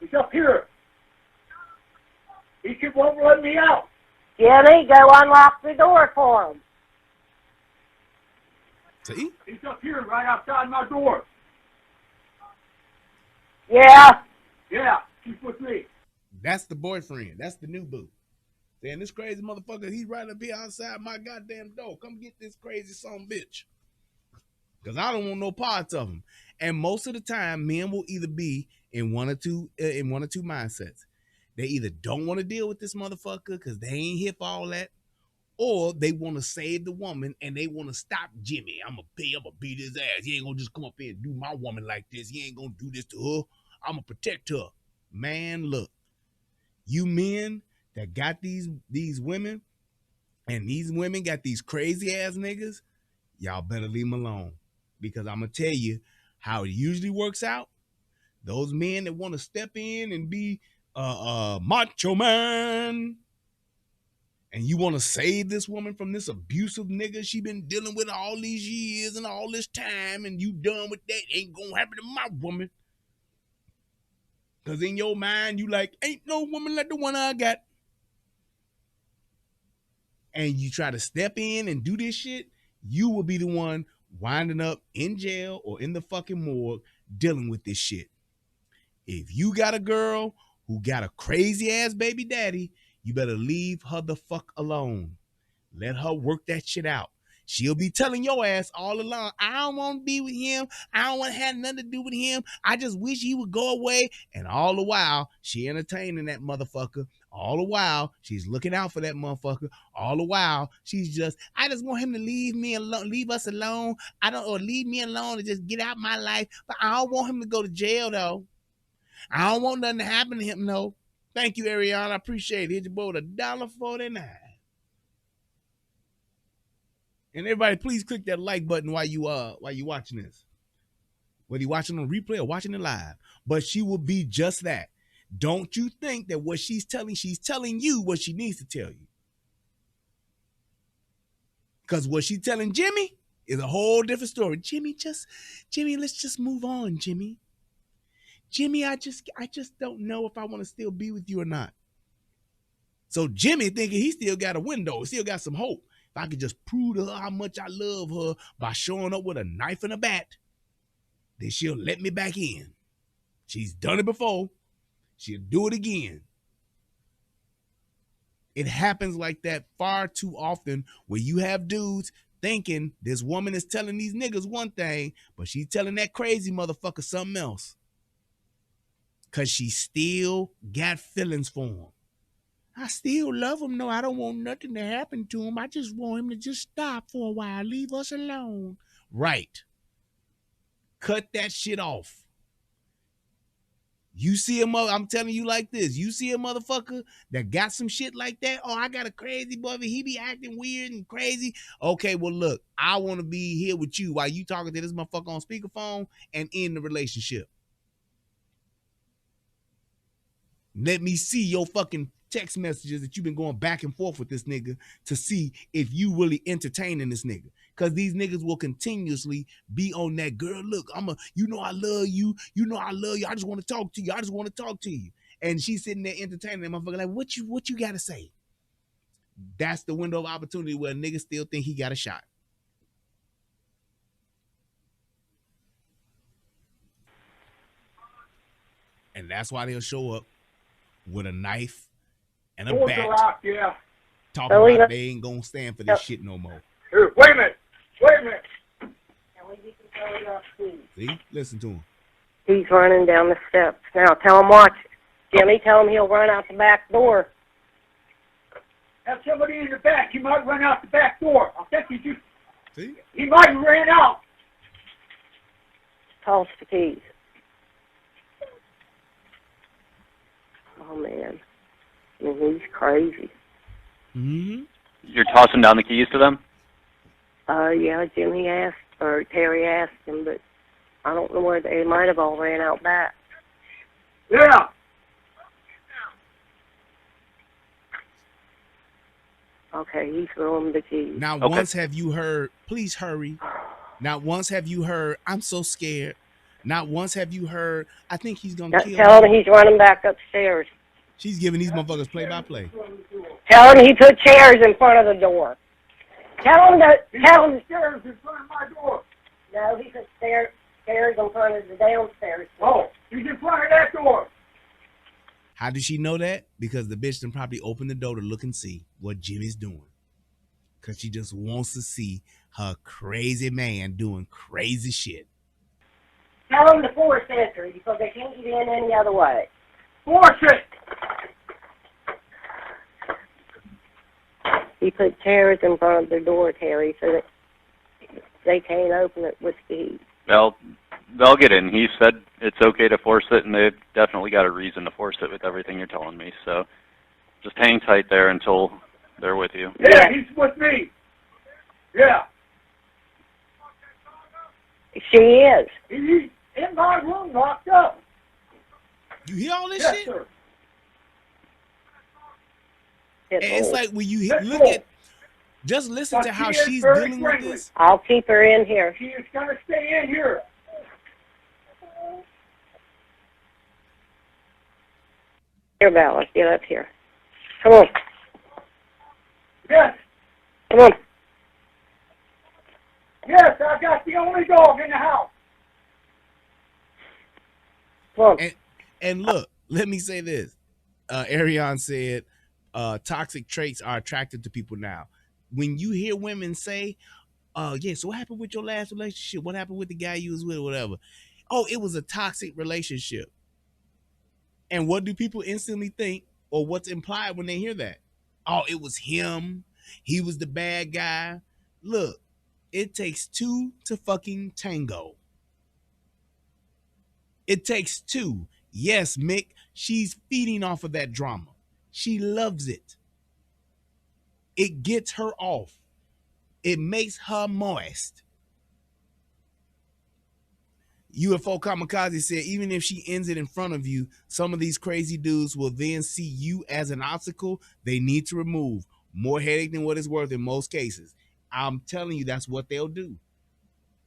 He's up here. He won't let me out. Jenny, go unlock the door for him. See? He's up here right outside my door. Yeah. Yeah, he's with me. That's the boyfriend. That's the new boo. Saying this crazy motherfucker, he's right up here outside my goddamn door. Come get this crazy son bitch. Because I don't want no parts of him. And most of the time, men will either be in one or two mindsets. They either don't want to deal with this motherfucker because they ain't here for all that, or they want to save the woman and they want to stop Jimmy. I'm going to beat his ass. He ain't going to just come up here and do my woman like this. He ain't going to do this to her. I'm going to protect her. Man, look. You men that got these women, and these women got these crazy ass niggas, y'all better leave them alone. Because I'm gonna tell you how it usually works out. Those men that want to step in and be macho man, and you want to save this woman from this abusive nigga she been dealing with all these years and all this time, and you done with that, ain't gonna happen to my woman. Because in your mind, you like, ain't no woman like the one I got. And you try to step in and do this shit, you will be the one winding up in jail or in the fucking morgue dealing with this shit. If you got a girl who got a crazy ass baby daddy, you better leave her the fuck alone. Let her work that shit out. She'll be telling your ass all along, I don't want to be with him. I don't want to have nothing to do with him. I just wish he would go away. And all the while, she entertaining that motherfucker. All the while, she's looking out for that motherfucker. All the while, she's just, I just want him to leave me alone, leave us alone. Or leave me alone and just get out my life. But I don't want him to go to jail, though. I don't want nothing to happen to him, no. Thank you, Ariana. I appreciate it. Hit your boy with $1.49. And everybody, please click that like button while you watching this. Whether you're watching on replay or watching it live. But she will be just that. Don't you think that what she's telling you what she needs to tell you. Because what she's telling Jimmy is a whole different story. Jimmy, let's just move on, Jimmy. Jimmy, I just don't know if I want to still be with you or not. So Jimmy thinking he still got a window, still got some hope. If I could just prove to her how much I love her by showing up with a knife and a bat, then she'll let me back in. She's done it before. She'll do it again. It happens like that far too often where you have dudes thinking this woman is telling these niggas one thing, but she's telling that crazy motherfucker something else. Because she still got feelings for him. I still love him. No, I don't want nothing to happen to him. I just want him to just stop for a while. Leave us alone. Right. Cut that shit off. You see I'm telling you like this. You see a motherfucker that got some shit like that. Oh, I got a crazy boy. He be acting weird and crazy. Okay, well, look, I want to be here with you while you talking to this motherfucker on speakerphone and end the relationship. Let me see your fucking text messages that you've been going back and forth with this nigga to see if you really entertaining this nigga. Because these niggas will continuously be on that, girl, look, I love you. You know I love you. I just want to talk to you. And she's sitting there entertaining that motherfucker like, what you got to say? That's the window of opportunity where niggas still think he got a shot. And that's why they'll show up with a knife and a bat, talking about they ain't gonna stand for this shit no more. Here, wait a minute. See? Listen to him. He's running down the steps. Now, tell him watch it. Jimmy, tell him he'll run out the back door. Have somebody in the back. He might run out the back door. I think See? He might have ran out. Toss the keys. Oh, man. I mean, he's crazy. Mm-hmm. You're tossing down the keys to them? Yeah, Jimmy asked, or Terry asked him, but I don't know where they might have all ran out back. Yeah. Okay, he's throwing the keys. Now, Okay. once have you heard, please hurry. Not once have you heard, I'm so scared. Not once have you heard, I think he's going to kill Tell me. him he's running back upstairs. She's giving these motherfuckers play-by-play. Tell him he put chairs in front of the door. Tell him Stairs in front of my door. No, he put stairs in front of the downstairs door. Oh, he's in front of that door. How did she know that? Because the bitch done probably opened the door to look and see what Jimmy's doing. Because she just wants to see her crazy man doing crazy shit. Tell him to force entry because they can't get in any other way. Force it. He put chairs in front of the door, Terry, so that they can't open it with keys. Well, they'll get in. He said it's okay to force it, and they've definitely got a reason to force it with everything you're telling me. So just hang tight there until they're with you. Yeah, he's with me. Yeah. She is. He's in my room locked up. You hear all this Yes, shit? sir. And it's like when you Yes, look sir. at, just listen But to how she is she's very dealing with friendly. this. I'll keep her in here. She is going to stay in here. Here, Bella, get up here. Come on. Yes. Come on. Yes, I got the only dog in the house. Come on. And look, let me say this. Ariane said, toxic traits are attractive to people now. When you hear women say, yeah, so what happened with your last relationship? What happened with the guy you was with or whatever? Oh, it was a toxic relationship. And what do people instantly think, or what's implied when they hear that? Oh, it was him. He was the bad guy. Look, it takes two to fucking tango. It takes two. Yes, Mick, she's feeding off of that drama. She loves it. It gets her off. It makes her moist. UFO Kamikaze said, even if she ends it in front of you, some of these crazy dudes will then see you as an obstacle they need to remove. More headache than what it's worth in most cases. I'm telling you, that's what they'll do.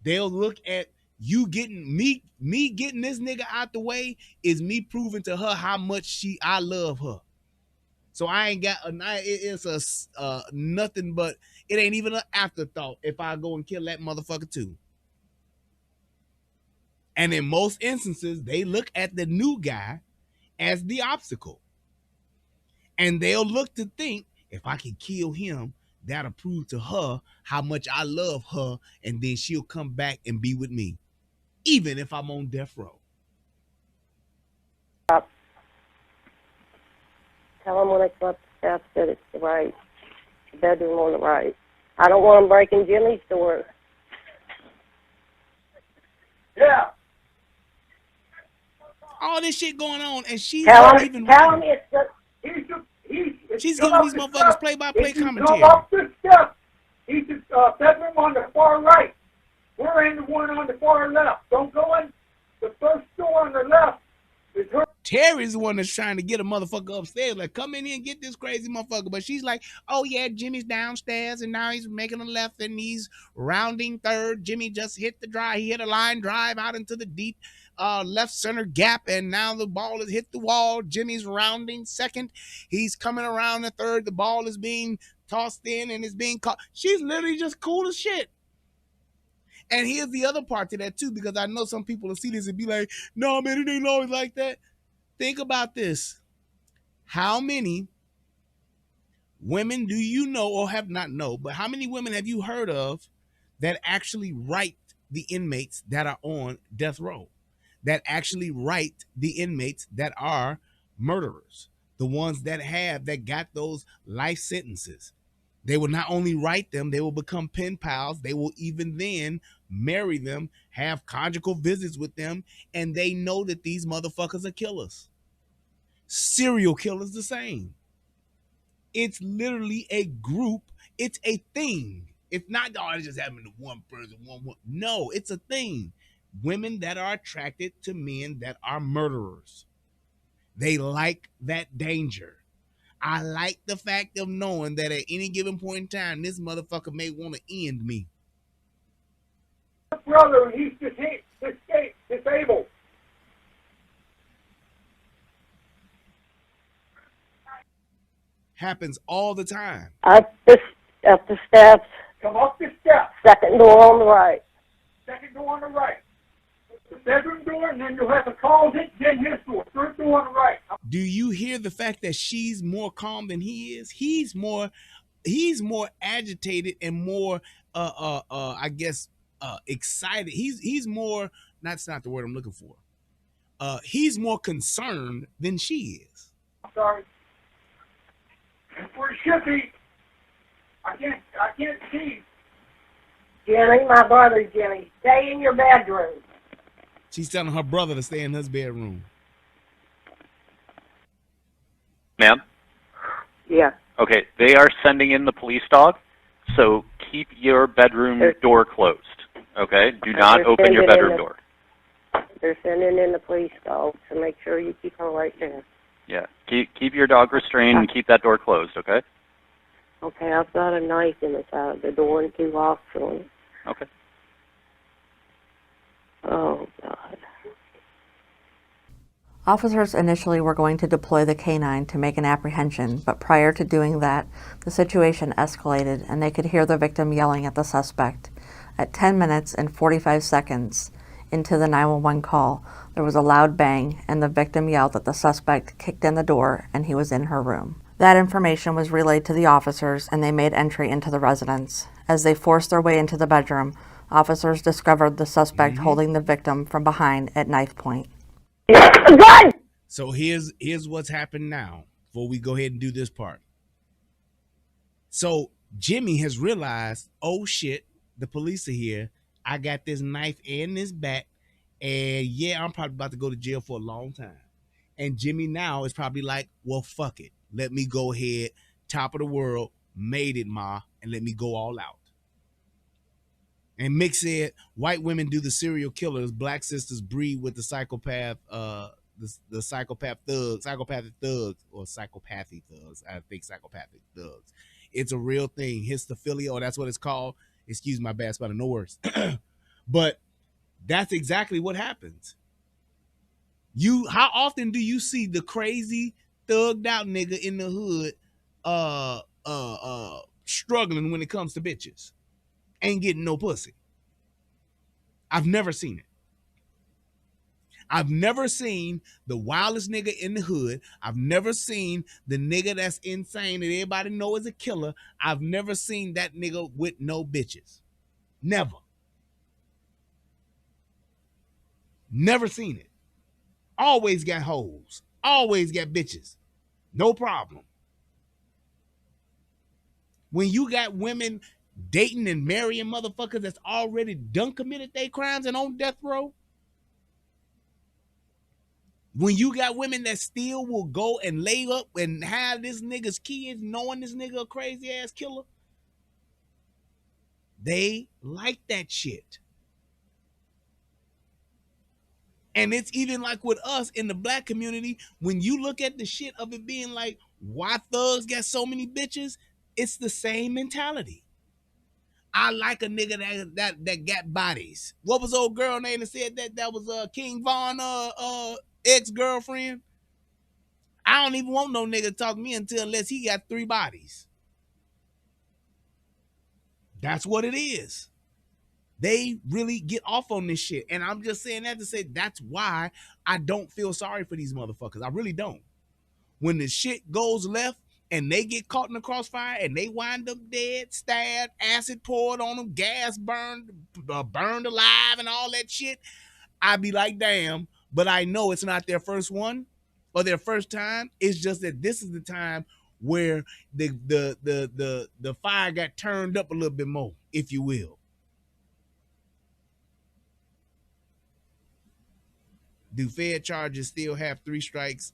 They'll look at you getting me getting this nigga out the way is me proving to her how much I love her. So I ain't got it's a nothing but it ain't even an afterthought if I go and kill that motherfucker too. And in most instances, they look at the new guy as the obstacle. And they'll look to think, if I can kill him, that'll prove to her how much I love her, and then she'll come back and be with me, even if I'm on death row. Tell them when they come up the steps that it's the right bedroom on the right. I don't want them breaking Jimmy's door. Yeah. All this shit going on, and she's Tell not him even. it's the... She's giving these motherfuckers play-by-play commentary. Come up the steps. He's the bedroom on the far right. We're in the one on the far left. Don't go in. The first door on the left is her. Terry's the one that's trying to get a motherfucker upstairs. Like, come in here and get this crazy motherfucker. But she's like, oh, yeah, Jimmy's downstairs, and now he's making a left, and he's rounding third. Jimmy just hit the drive. He hit a line drive out into the deep left center gap, and now the ball has hit the wall. Jimmy's rounding second. He's coming around the third. The ball is being tossed in, and it's being caught. She's literally just cool as shit. And here's the other part to that, too, because I know some people will see this and be like, no, man, it ain't always like that. Think about this. How many women do you know or have not know, but how many women have you heard of that actually write the inmates that are on death row, that actually write the inmates that are murderers, the ones that got those life sentences? They will not only write them, they will become pen pals. They will even then marry them, have conjugal visits with them, and they know that these motherfuckers are killers. Serial killers the same. It's literally a group. It's a thing. It's not, oh, it's just happening to one person, one. No, it's a thing. Women that are attracted to men that are murderers. They like that danger. I like the fact of knowing that at any given point in time, this motherfucker may want to end me. Brother, he's disabled. Happens all the time. Up the steps. Come up the steps. Second door on the right. Second door on the right. The bedroom door, and then you'll have the closet, then his door. Third door on the right. Do you hear the fact that she's more calm than he is? He's more agitated and more I guess excited. He's more, that's not the word I'm looking for. He's more concerned than she is. I'm sorry. That's where it should be. I can't see. Jimmy, my brother Jimmy, stay in your bedroom. She's telling her brother to stay in his bedroom. Ma'am? Yeah. Okay, they are sending in the police dog, so keep your bedroom door closed, okay? Do not open your bedroom door. They're sending in the police dog, so make sure you keep her right there. Yeah, keep your dog restrained and keep that door closed, okay? Okay, I've got a knife in the side of the door and 2 locks on it. Okay. Oh, God. Officers initially were going to deploy the canine to make an apprehension, but prior to doing that, the situation escalated and they could hear the victim yelling at the suspect. At 10 minutes and 45 seconds into the 911 call, there was a loud bang and the victim yelled that the suspect kicked in the door and he was in her room. That information was relayed to the officers and they made entry into the residence. As they forced their way into the bedroom, officers discovered the suspect holding the victim from behind at knife point. So here's what's happened now before we go ahead and do this part. So Jimmy has realized, oh shit, the police are here. I got this knife and this bat, and yeah, I'm probably about to go to jail for a long time. And Jimmy now is probably like, well, fuck it. Let me go ahead, top of the world, made it, ma, and let me go all out. And Mick said, white women do the serial killers, black sisters breed with the psychopath, the psychopathic thugs, or psychopathic thugs. I think psychopathic thugs. It's a real thing. Histophilia, or that's what it's called. Excuse my bad spelling, no worse. But that's exactly what happens. How often do you see the crazy thugged out nigga in the hood struggling when it comes to bitches? Ain't getting no pussy. I've never seen it. I've never seen the wildest nigga in the hood. I've never seen the nigga that's insane that everybody know is a killer. I've never seen that nigga with no bitches. Never. Never seen it. Always got hoes. Always got bitches. No problem. When you got women dating and marrying motherfuckers that's already done committed their crimes and on death row, when you got women that still will go and lay up and have this nigga's kids knowing this nigga a crazy ass killer, they like that shit. And it's even like with us in the black community, when you look at the shit of it being like, why thugs got so many bitches, it's the same mentality. I like a nigga that got bodies. What was old girl name that said that? That was King Von ex-girlfriend. I don't even want no nigga to talk to me unless he got 3 bodies. That's what it is. They really get off on this shit. And I'm just saying that to say that's why I don't feel sorry for these motherfuckers. I really don't. When the shit goes left and they get caught in the crossfire and they wind up dead, stabbed, acid poured on them, gas burned alive and all that shit, I be like, damn, but I know it's not their first one or their first time. It's just that this is the time where the fire got turned up a little bit more, if you will. Do Fed charges still have 3 strikes?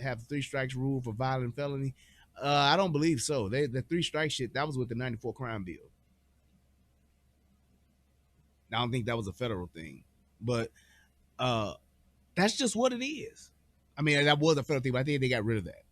Have 3 strikes rule for violent felony? I don't believe so. The 3 strike shit, that was with the '94 crime bill. I don't think that was a federal thing, but that's just what it is. I mean, that was a federal thing, but I think they got rid of that.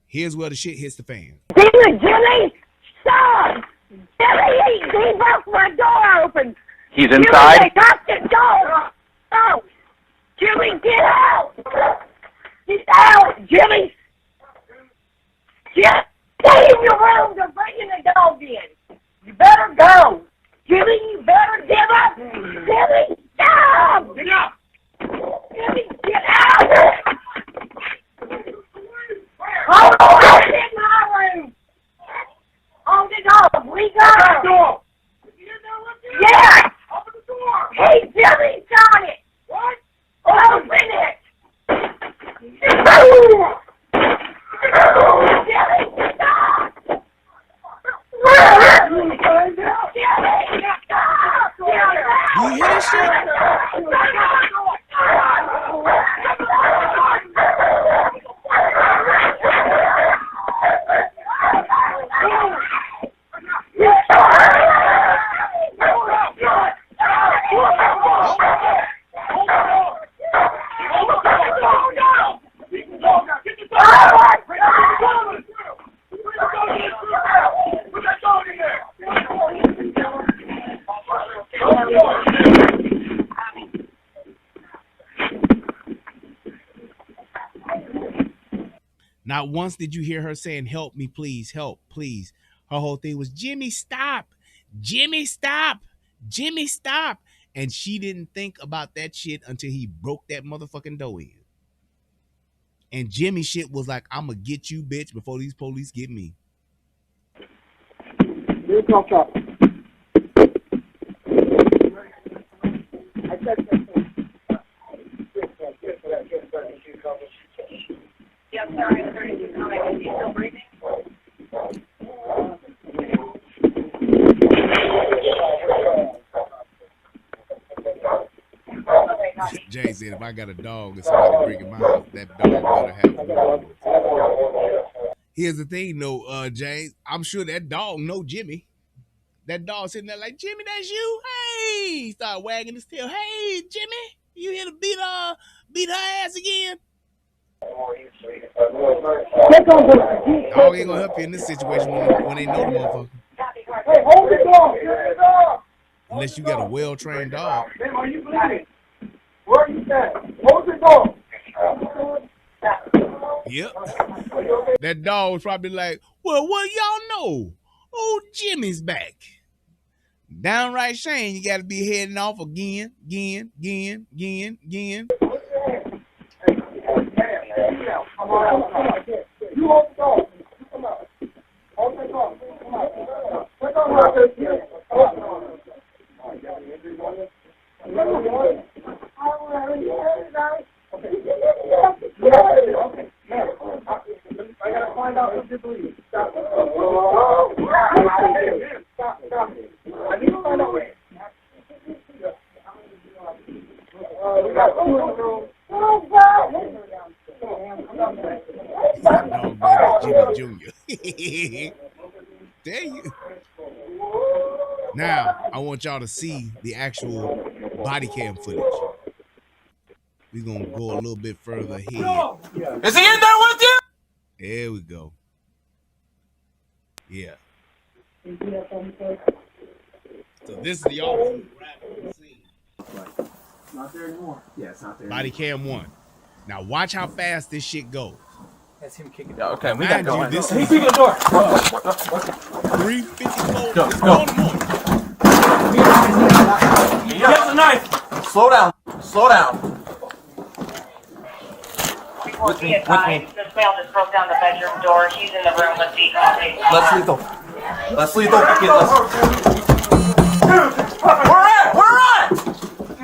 Here's where the shit hits the fan. Jimmy, stop! Jimmy, he broke my door open. He's inside? Jimmy, lock the door. Oh, Jimmy, get out! Get out, Jimmy! Just stay in your room. They're bringing the dog in. You better go. Jimmy, you better give up. Jimmy, stop! Get up! Jimmy, get out! Hold on, in my room. On the dog, we got the door. Yeah! Open the door! Hey, Jimmy, got it! What? Open it! Jimmy, stop! Do you hear this shit? Not once did you hear her saying, help me, please, help, please. Her whole thing was, Jimmy, stop. Jimmy, stop. Jimmy, stop. And she didn't think about that shit until he broke that motherfucking door in. And Jimmy shit was like, I'm going to get you, bitch, before these police get me. Here comes up. Yes, sir. I'm 32 coming. Is he still breathing? Jay said, if I got a dog and somebody breaking my house, that dog better have a dog. Here's the thing, though, James. I'm sure that dog know Jimmy. That dog sitting there like, Jimmy, that's you? Hey! He started wagging his tail. Hey, Jimmy, you here to beat her ass again? Dog ain't gonna help you in this situation when they know the motherfucker. Hey, hold the dog. Get the dog. Unless you got a well-trained dog. Ma'am, are you bleeding? Where are you standing? Hold the dog. Yep. That dog was probably like, well, what y'all know? Old Jimmy's back. Downright shame you got to be heading off again. You hold the dog. Come out. Hold the dog. Come out. Come out. I gotta find out who's bleeding. Stop. Stop. I need to find out where. We got two in the room. That dog name is Jimmy Jr. Dare you. Now, I want y'all to see the actual body cam footage. We're going to go a little bit further ahead. Is he in there with you? There we go. Yeah. So this is the officer grabbing the scene. Not there anymore. Yeah, it's not there. Body cam 1. Now watch how fast this shit goes. That's him kicking. Okay, we got Mind to you, go. this He's is kicking the door. 3:54 Go. in the morning. He has a knife. Slow down. With me. This male just broke down the bedroom door. He's in the room. Let's see. Let's lethal. We're at.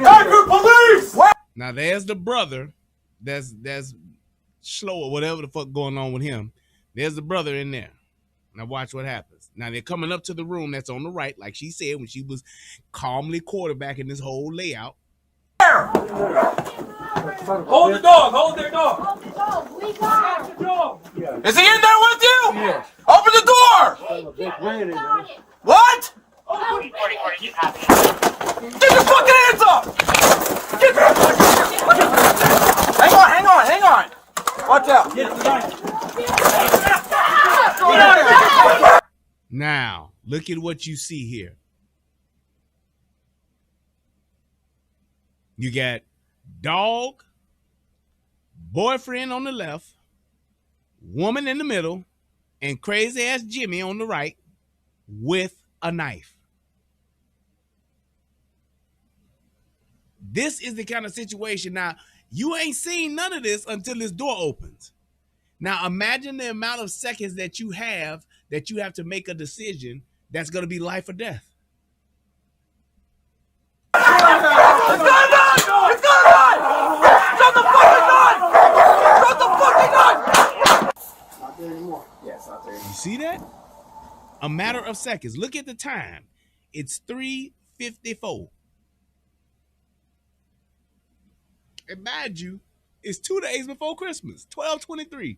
Akron police. Now there's the brother that's slow or whatever the fuck going on with him. There's the brother in there. Now watch what happens. Now they're coming up to the room that's on the right, like she said when she was calmly quarterbacking this whole layout. Hold the dog. Hold their dog. Is he in there with you? Yes. Open the door. What? Get your fucking hands up! Hang on. Watch out. Now, look at what you see here. You got dog, boyfriend on the left, woman in the middle, and crazy ass Jimmy on the right with a knife. This is the kind of situation. Now, you ain't seen none of this until this door opens. Now, imagine the amount of seconds that you have to make a decision that's going to be life or death. It's going on! Shut the fucking gun! Not there anymore. Yeah, it's not there anymore. You see that? A matter of seconds. Look at the time. It's 3:54. And mind you, it's 2 days before Christmas, 12/23.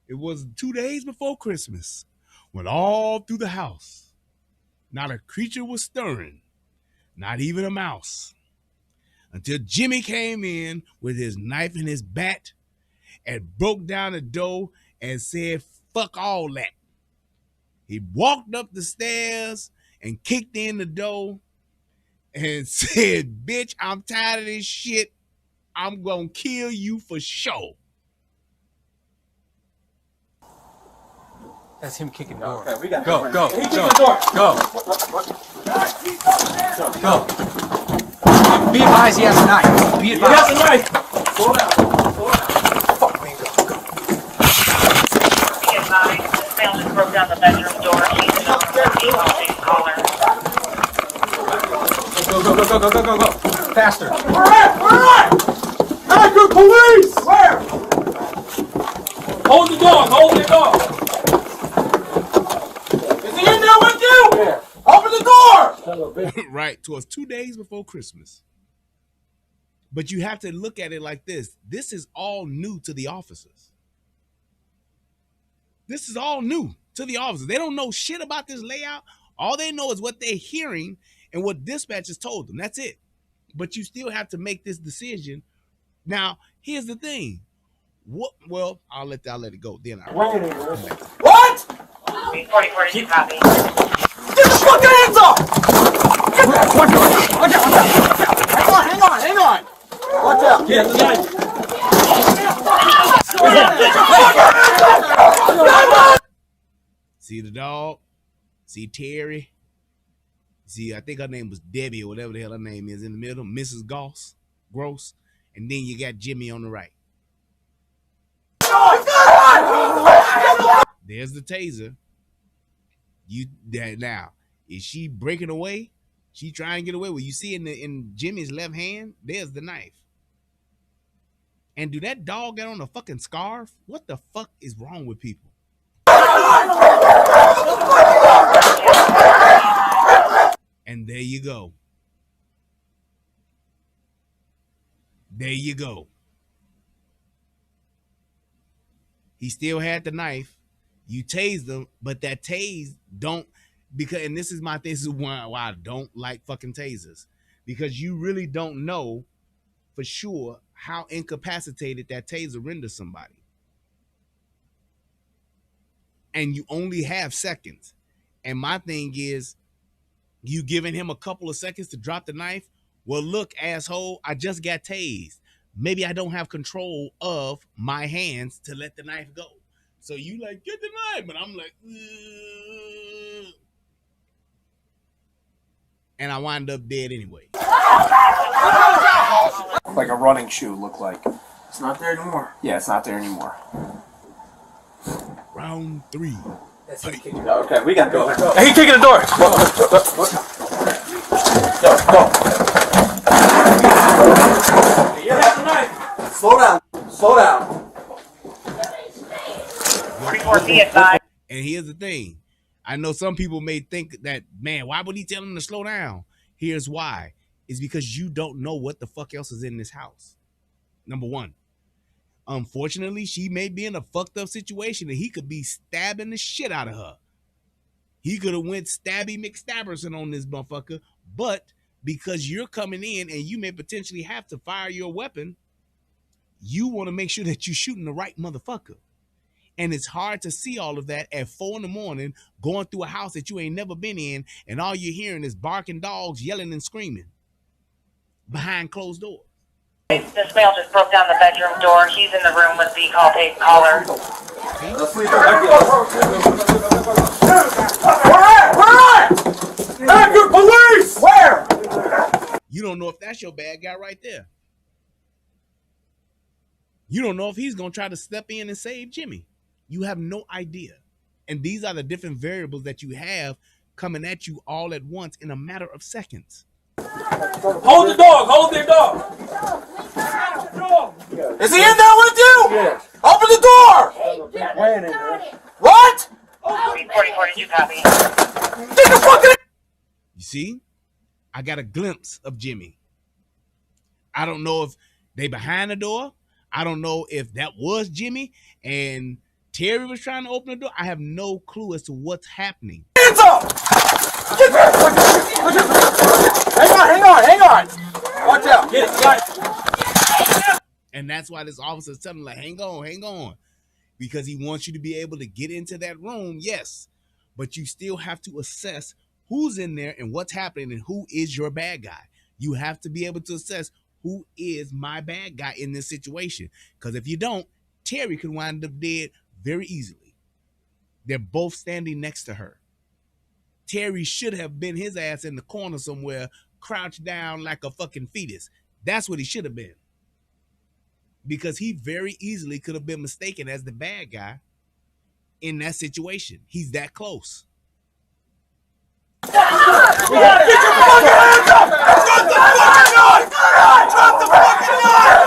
It was 2 days before Christmas when all through the house, not a creature was stirring, not even a mouse, until Jimmy came in with his knife and his bat and broke down the door and said, fuck all that. He walked up the stairs and kicked in the door and said, bitch, I'm tired of this shit. I'm gonna kill you for sure. That's him kicking the door. Okay, we got Go. He kicked the door. Go. Be advised, he has a knife. Be He advised. has a knife. Slow down. Slow down. Fuck me. Go. Be advised, this male just broke down the bedroom door. He's in the room with the caller. Go. Faster. Where at? Akron police! Where? Hold the dog. Is he in there with you? Yeah. Open the door! Right, it was 2 days before Christmas. But you have to look at it like this. This is all new to the officers. This is all new to the officers. They don't know shit about this layout. All they know is what they're hearing and what dispatchers told them. That's it. But you still have to make this decision. Now, here's the thing. Well, I'll let it go. Then What? 4042 copy. Get the fucking hands off! Watch out. Hang on. Watch out. Get the knife. see the dog, see Terry, see, I think her name was Debbie or whatever the hell her name is in the middle, Mrs. Gross, and then you got Jimmy on the right. There's the taser. Now, is she breaking away? She trying to get away? Well, you see in Jimmy's left hand, there's the knife. And do that dog got on a fucking scarf? What the fuck is wrong with people? And there you go. There you go. He still had the knife. You tased him, but that tase don't, because, and this is why I don't like fucking tasers, because you really don't know for sure how incapacitated that taser renders somebody. And you only have seconds. And my thing is, you giving him a couple of seconds to drop the knife? Well, look, asshole, I just got tased. Maybe I don't have control of my hands to let the knife go. So you like, get the knife, but I'm like, ugh. And I wind up dead anyway. Like a running shoe looked like. It's not there anymore. Yeah, it's not there anymore. Round 3. Okay, we gotta go. Hey, he kicking the door. Go. You have the knife. Slow down. 44 be advised. And here's the thing. I know some people may think that, man, why would he tell him to slow down? Here's why. It's because you don't know what the fuck else is in this house. Number one. Unfortunately, she may be in a fucked up situation and he could be stabbing the shit out of her. He could have went stabby McStabberson on this motherfucker, but because you're coming in and you may potentially have to fire your weapon, you want to make sure that you're shooting the right motherfucker. And it's hard to see all of that at 4 a.m, going through a house that you ain't never been in, and all you're hearing is barking dogs, yelling and screaming behind closed doors. This male just broke down the bedroom door. He's in the room with the caller. Where at? Akron police! Where? You don't know if that's your bad guy right there. You don't know if he's going to try to step in and save Jimmy. You have no idea. And these are the different variables that you have coming at you all at once in a matter of seconds. Hold the dog. Is he in there with you? Yeah. Open the door. What? 4042 copy. Get the fucking. You see? I got a glimpse of Jimmy. I don't know if They behind the door. I don't know if that was Jimmy and Terry was trying to open the door. I have no clue as to what's happening. Hands up! Get back! Hang on! Watch out! Get it, got it. And that's why this officer's telling him, like, hang on. Because he wants you to be able to get into that room, yes. But you still have to assess who's in there and what's happening and who is your bad guy. You have to be able to assess who is my bad guy in this situation. Because if you don't, Terry could wind up dead very easily. They're both standing next to her. Terry should have been his ass in the corner somewhere, crouched down like a fucking fetus. That's what he should have been. Because he very easily could have been mistaken as the bad guy in that situation. He's that close. Get your fucking hands up! Drop the fucking knife! Drop the fucking knife!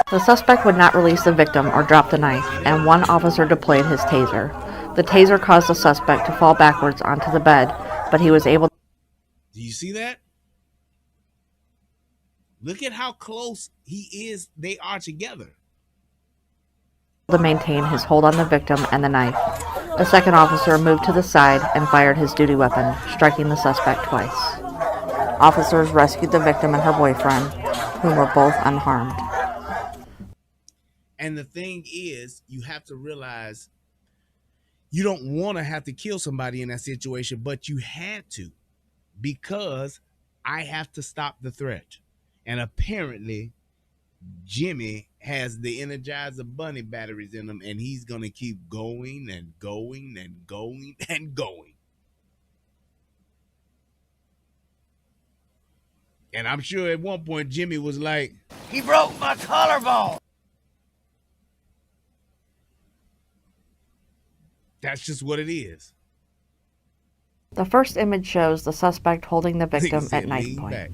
The suspect would not release the victim or drop the knife, and one officer deployed his taser. The taser caused the suspect to fall backwards onto the bed, but he was able. Do you see that? Look at how close they are together. To maintain his hold on the victim and the knife. A second officer moved to the side and fired his duty weapon, striking the suspect twice. Officers rescued the victim and her boyfriend, whom were both unharmed. And the thing is, you have to realize you don't want to have to kill somebody in that situation, but you had to, because I have to stop the threat. And apparently, Jimmy has the Energizer Bunny batteries in him, and he's going to keep going and going and going and going. And I'm sure at one point, Jimmy was like, He broke my collarbone! that's just what it is. The first image shows the suspect holding the victim Nigga said, at knife "Lean point. back."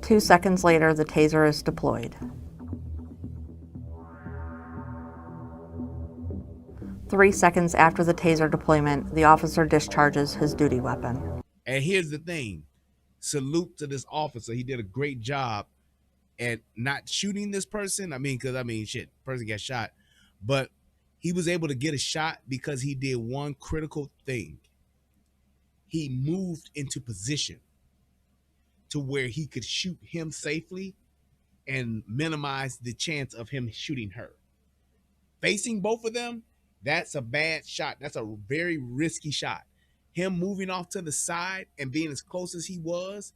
2 seconds later, the taser is deployed. 3 seconds after the taser deployment, the officer discharges his duty weapon. And here's the thing. Salute to this officer. He did a great job at not shooting this person. Shit, person got shot. But he was able to get a shot because he did one critical thing. He moved into position to where he could shoot him safely and minimize the chance of him shooting her. Facing both of them, that's a bad shot. That's a very risky shot. Him moving off to the side and being as close as he was,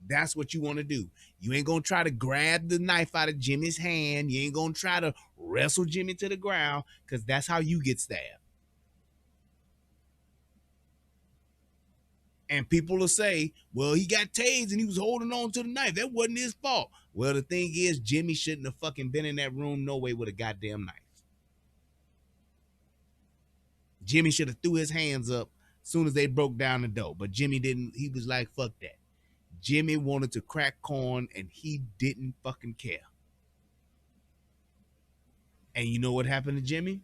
that's what you want to do. You ain't going to try to grab the knife out of Jimmy's hand. You ain't going to try to wrestle Jimmy to the ground, because that's how you get stabbed. And people will say, well, he got tased and he was holding on to the knife. That wasn't his fault. Well, the thing is, Jimmy shouldn't have fucking been in that room no way with a goddamn knife. Jimmy should have threw his hands up as soon as they broke down the door. But Jimmy didn't. He was like, fuck that. Jimmy wanted to crack corn and he didn't fucking care. And you know what happened to Jimmy?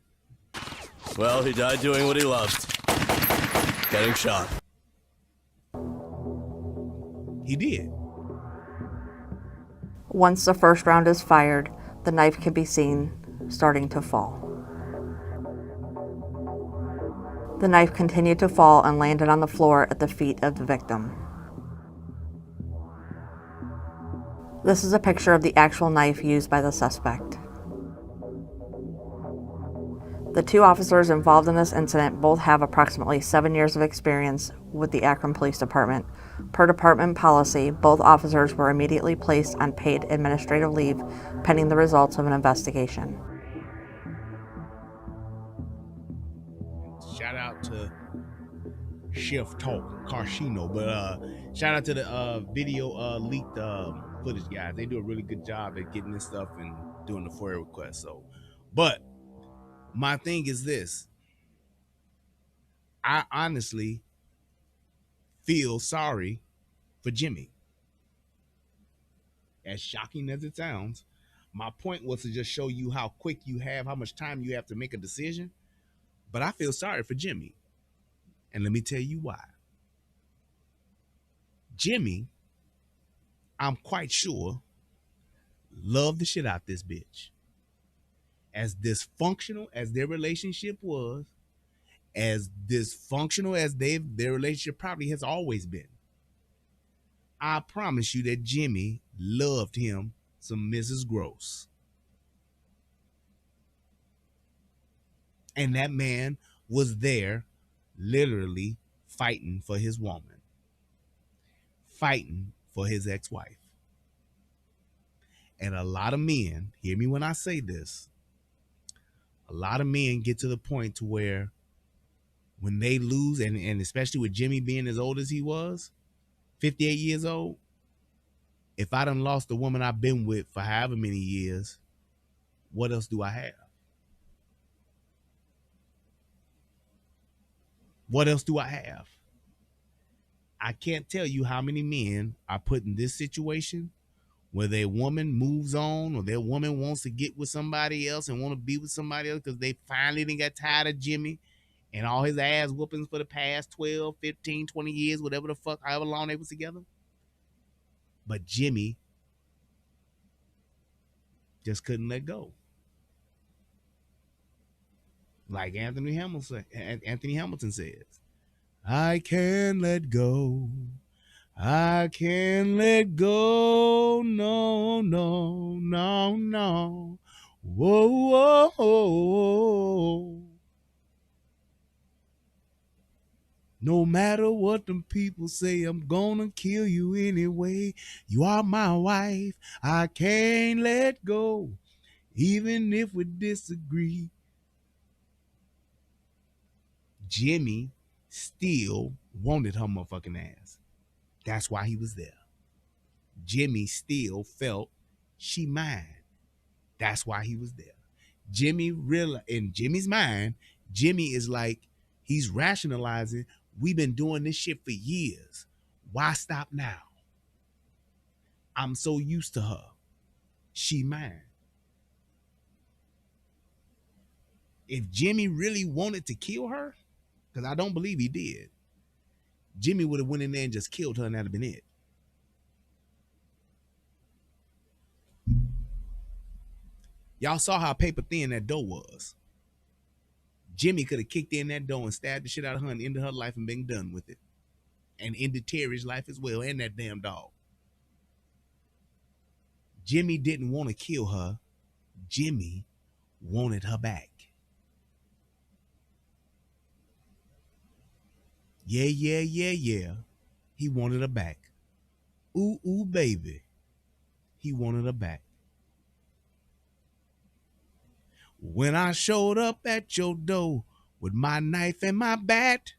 Well, he died doing what he loved. Getting shot. He did. Once the first round is fired, the knife can be seen starting to fall. The knife continued to fall and landed on the floor at the feet of the victim. This is a picture of the actual knife used by the suspect. The 2 officers involved in this incident both have approximately 7 years of experience with the Akron Police Department. Per department policy, both officers were immediately placed on paid administrative leave pending the results of an investigation. Shout out to Chef Talk, Carshino, but shout out to the video leaked footage guys. They do a really good job at getting this stuff and doing the FOIA request. So, but my thing is this. I honestly feel sorry for Jimmy. As shocking as it sounds, my point was to just show you how quick you have, how much time you have to make a decision. But I feel sorry for Jimmy. And let me tell you why. Jimmy, I'm quite sure, loved the shit out this bitch. As dysfunctional as their relationship was, as dysfunctional as their relationship probably has always been, I promise you that Jimmy loved him some Mrs. Gross. And that man was there literally fighting for his woman, fighting for his ex-wife. And a lot of men, hear me when I say this, a lot of men get to the point to where when they lose, and especially with Jimmy being as old as he was, 58 years old, if I done lost the woman I've been with for however many years, what else do I have? What else do I have? I can't tell you how many men are put in this situation where their woman moves on or their woman wants to get with somebody else and want to be with somebody else because they finally didn't get tired of Jimmy and all his ass whoopings for the past 12, 15, 20 years, whatever the fuck, however long they was together. But Jimmy just couldn't let go. Like Anthony Hamilton says, I can't let go. I can't let go. No, no, no, no. Whoa, whoa, whoa. No matter what them people say, I'm gonna kill you anyway. You are my wife. I can't let go. Even if we disagree. Jimmy still wanted her motherfucking ass. That's why he was there. Jimmy still felt she mine. That's why he was there. Jimmy really, in Jimmy's mind, Jimmy is like, he's rationalizing, we've been doing this shit for years. Why stop now? I'm so used to her. She mine. If Jimmy really wanted to kill her, because I don't believe he did, Jimmy would have went in there and just killed her and that'd have been it. Y'all saw how paper thin that door was. Jimmy could have kicked in that door and stabbed the shit out of her and ended her life and been done with it. And ended Terry's life as well, and that damn dog. Jimmy didn't want to kill her. Jimmy wanted her back. Yeah. He wanted her back. Ooh, baby. He wanted her back. When I showed up at your door with my knife and my bat,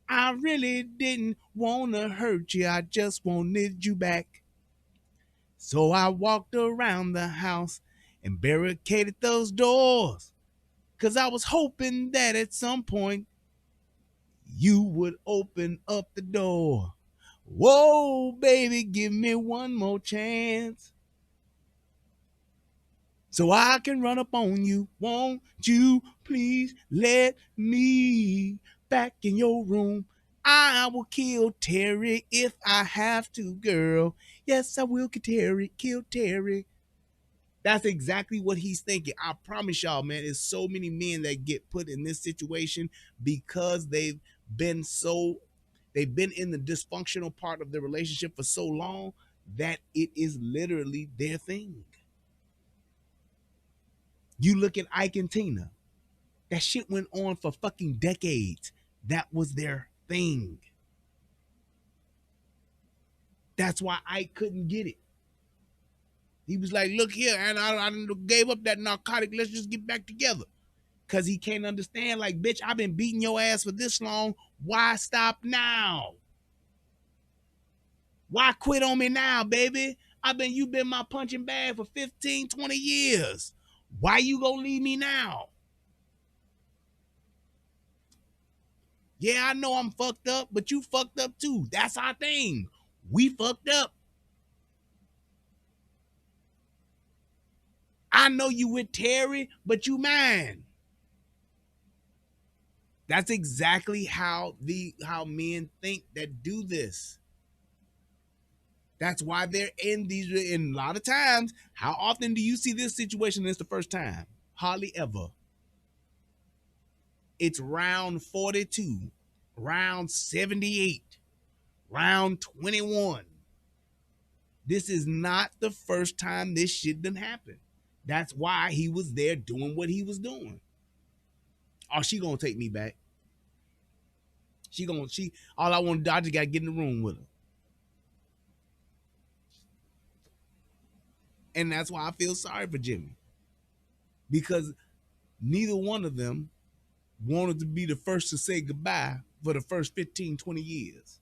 I really didn't want to hurt you. I just wanted you back. So I walked around the house and barricaded those doors, 'cause I was hoping that at some point you would open up the door. Whoa, baby, give me one more chance so I can run up on you. Won't you please let me back in your room? I will kill Terry if I have to, girl. Yes, I will kill Terry. That's exactly what he's thinking. I promise y'all, man, there's so many men that get put in this situation because they've been in the dysfunctional part of the relationship for so long that it is literally their thing. You look at Ike and Tina. That shit went on for fucking decades. That was their thing. That's why Ike couldn't get it. He was like, look here, and I gave up that narcotic. Let's just get back together. Because he can't understand, like, bitch, I've been beating your ass for this long. Why stop now? Why quit on me now, baby? You've been my punching bag for 15, 20 years. Why you gonna leave me now? Yeah, I know I'm fucked up, but you fucked up too. That's our thing. We fucked up. I know you with Terry, but you mine. That's exactly how men think that do this. That's why they're in these. And a lot of times, how often do you see this situation? It's the first time. Hardly ever. It's round 42, round 78, round 21. This is not the first time this shit done happened. That's why he was there doing what he was doing. Oh, she gonna take me back. All I want to do, I just gotta get in the room with her. And that's why I feel sorry for Jimmy. Because neither one of them wanted to be the first to say goodbye for the first 15, 20 years.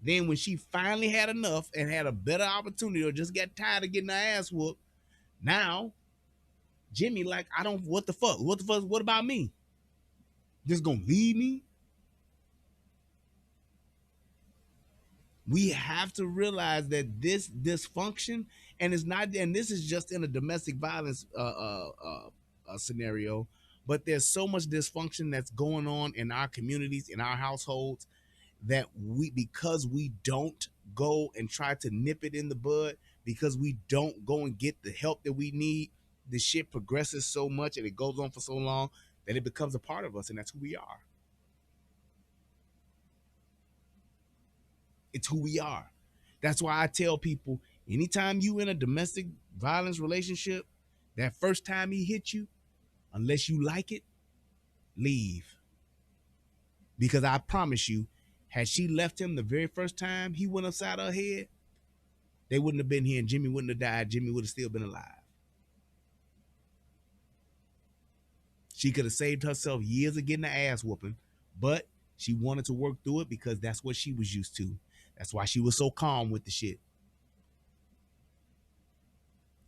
Then when she finally had enough and had a better opportunity or just got tired of getting her ass whooped, now Jimmy like, what the fuck? What about me? Just gonna leave me? We have to realize that this dysfunction, and this is just in a domestic violence scenario, but there's so much dysfunction that's going on in our communities, in our households, that because we don't go and try to nip it in the bud, because we don't go and get the help that we need, the shit progresses so much and it goes on for so long that it becomes a part of us, and that's who we are. It's who we are. That's why I tell people, anytime you in a domestic violence relationship, that first time he hit you, unless you like it, leave. Because I promise you, had she left him the very first time he went upside her head, they wouldn't have been here and Jimmy wouldn't have died. Jimmy would have still been alive. She could have saved herself years of getting an ass whooping, but she wanted to work through it because that's what she was used to. That's why she was so calm with the shit.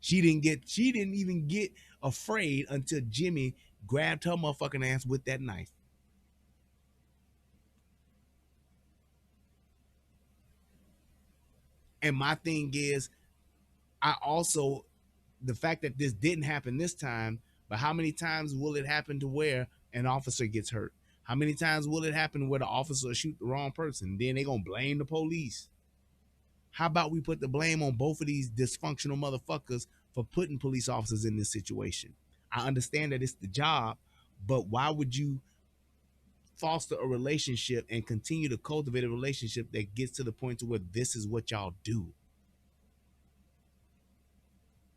She didn't even get afraid until Jimmy grabbed her motherfucking ass with that knife. And my thing is, the fact that this didn't happen this time, but how many times will it happen to where an officer gets hurt? How many times will it happen where the officer shoot the wrong person? Then they gonna blame the police. How about we put the blame on both of these dysfunctional motherfuckers for putting police officers in this situation? I understand that it's the job, but why would you foster a relationship and continue to cultivate a relationship that gets to the point to where this is what y'all do?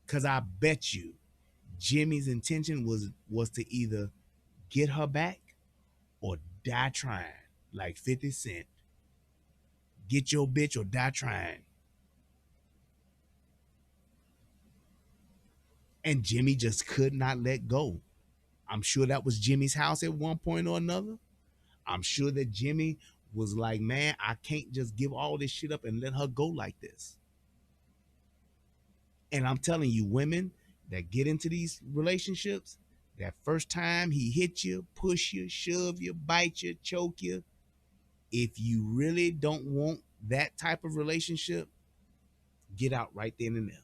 Because I bet you Jimmy's intention was to either get her back or die trying, like 50 Cent. Get your bitch or die trying. And Jimmy just could not let go. I'm sure that was Jimmy's house at one point or another. I'm sure that Jimmy was like, man, I can't just give all this shit up and let her go like this. And I'm telling you, women that get into these relationships, that first time he hit you, push you, shove you, bite you, choke you, if you really don't want that type of relationship, get out right then and there.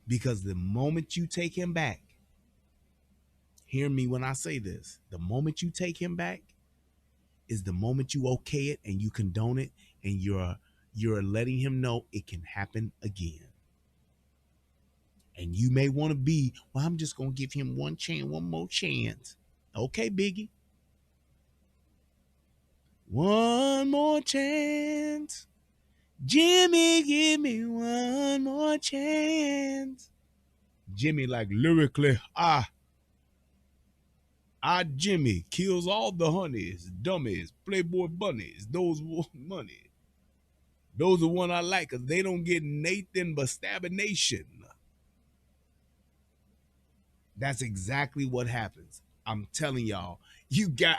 Because the moment you take him back, hear me when I say this, the moment you take him back is the moment you okay it and you condone it, and you're letting him know it can happen again. And you may want to be, well, I'm just going to give him one more chance. Okay, Biggie. One more chance. Jimmy, give me one more chance. Jimmy, like lyrically, Jimmy kills all the honeys, dummies, playboy bunnies. Those want money. Those are one I like because they don't get Nathan but stabination. That's exactly what happens. I'm telling y'all.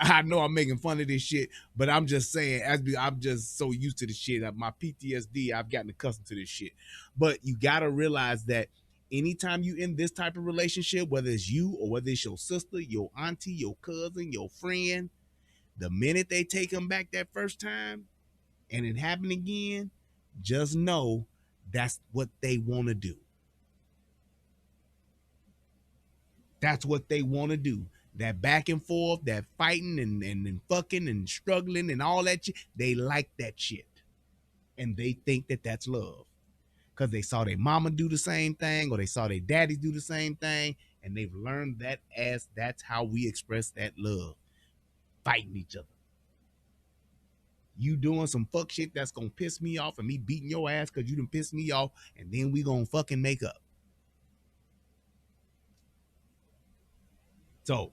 I know I'm making fun of this shit, but I'm just saying, I'm just so used to this shit. My PTSD, I've gotten accustomed to this shit. But you gotta realize that anytime you in this type of relationship, whether it's you or whether it's your sister, your auntie, your cousin, your friend, the minute they take them back that first time and it happened again, just know that's what they want to do. That's what they want to do. That back and forth, that fighting and fucking and struggling and all that shit. They like that shit. And they think that that's love. Because they saw their mama do the same thing or they saw their daddy do the same thing. And they've learned that as that's how we express that love. Fighting each other. You doing some fuck shit that's going to piss me off and me beating your ass because you done pissed me off. And then we going to fucking make up. So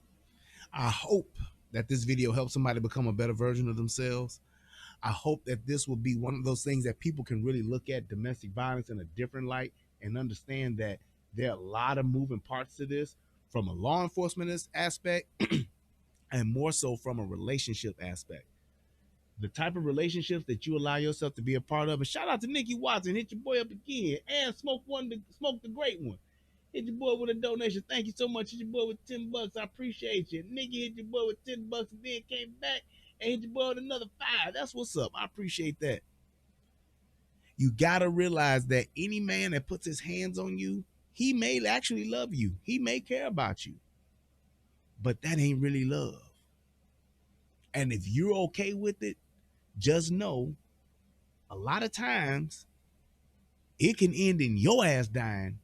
I hope that this video helps somebody become a better version of themselves. I hope that this will be one of those things that people can really look at domestic violence in a different light and understand that there are a lot of moving parts to this from a law enforcement aspect and more so from a relationship aspect. The type of relationships that you allow yourself to be a part of. And shout out to Nikki Watson, hit your boy up again, and Smoke the Great One. Hit your boy with a donation. Thank you so much. Hit your boy with $10. I appreciate you. Nikki hit your boy with $10 and then came back and hit your boy with another $5. That's what's up. I appreciate that. You gotta realize that any man that puts his hands on you, he may actually love you. He may care about you. But that ain't really love. And if you're okay with it, just know a lot of times it can end in your ass dying.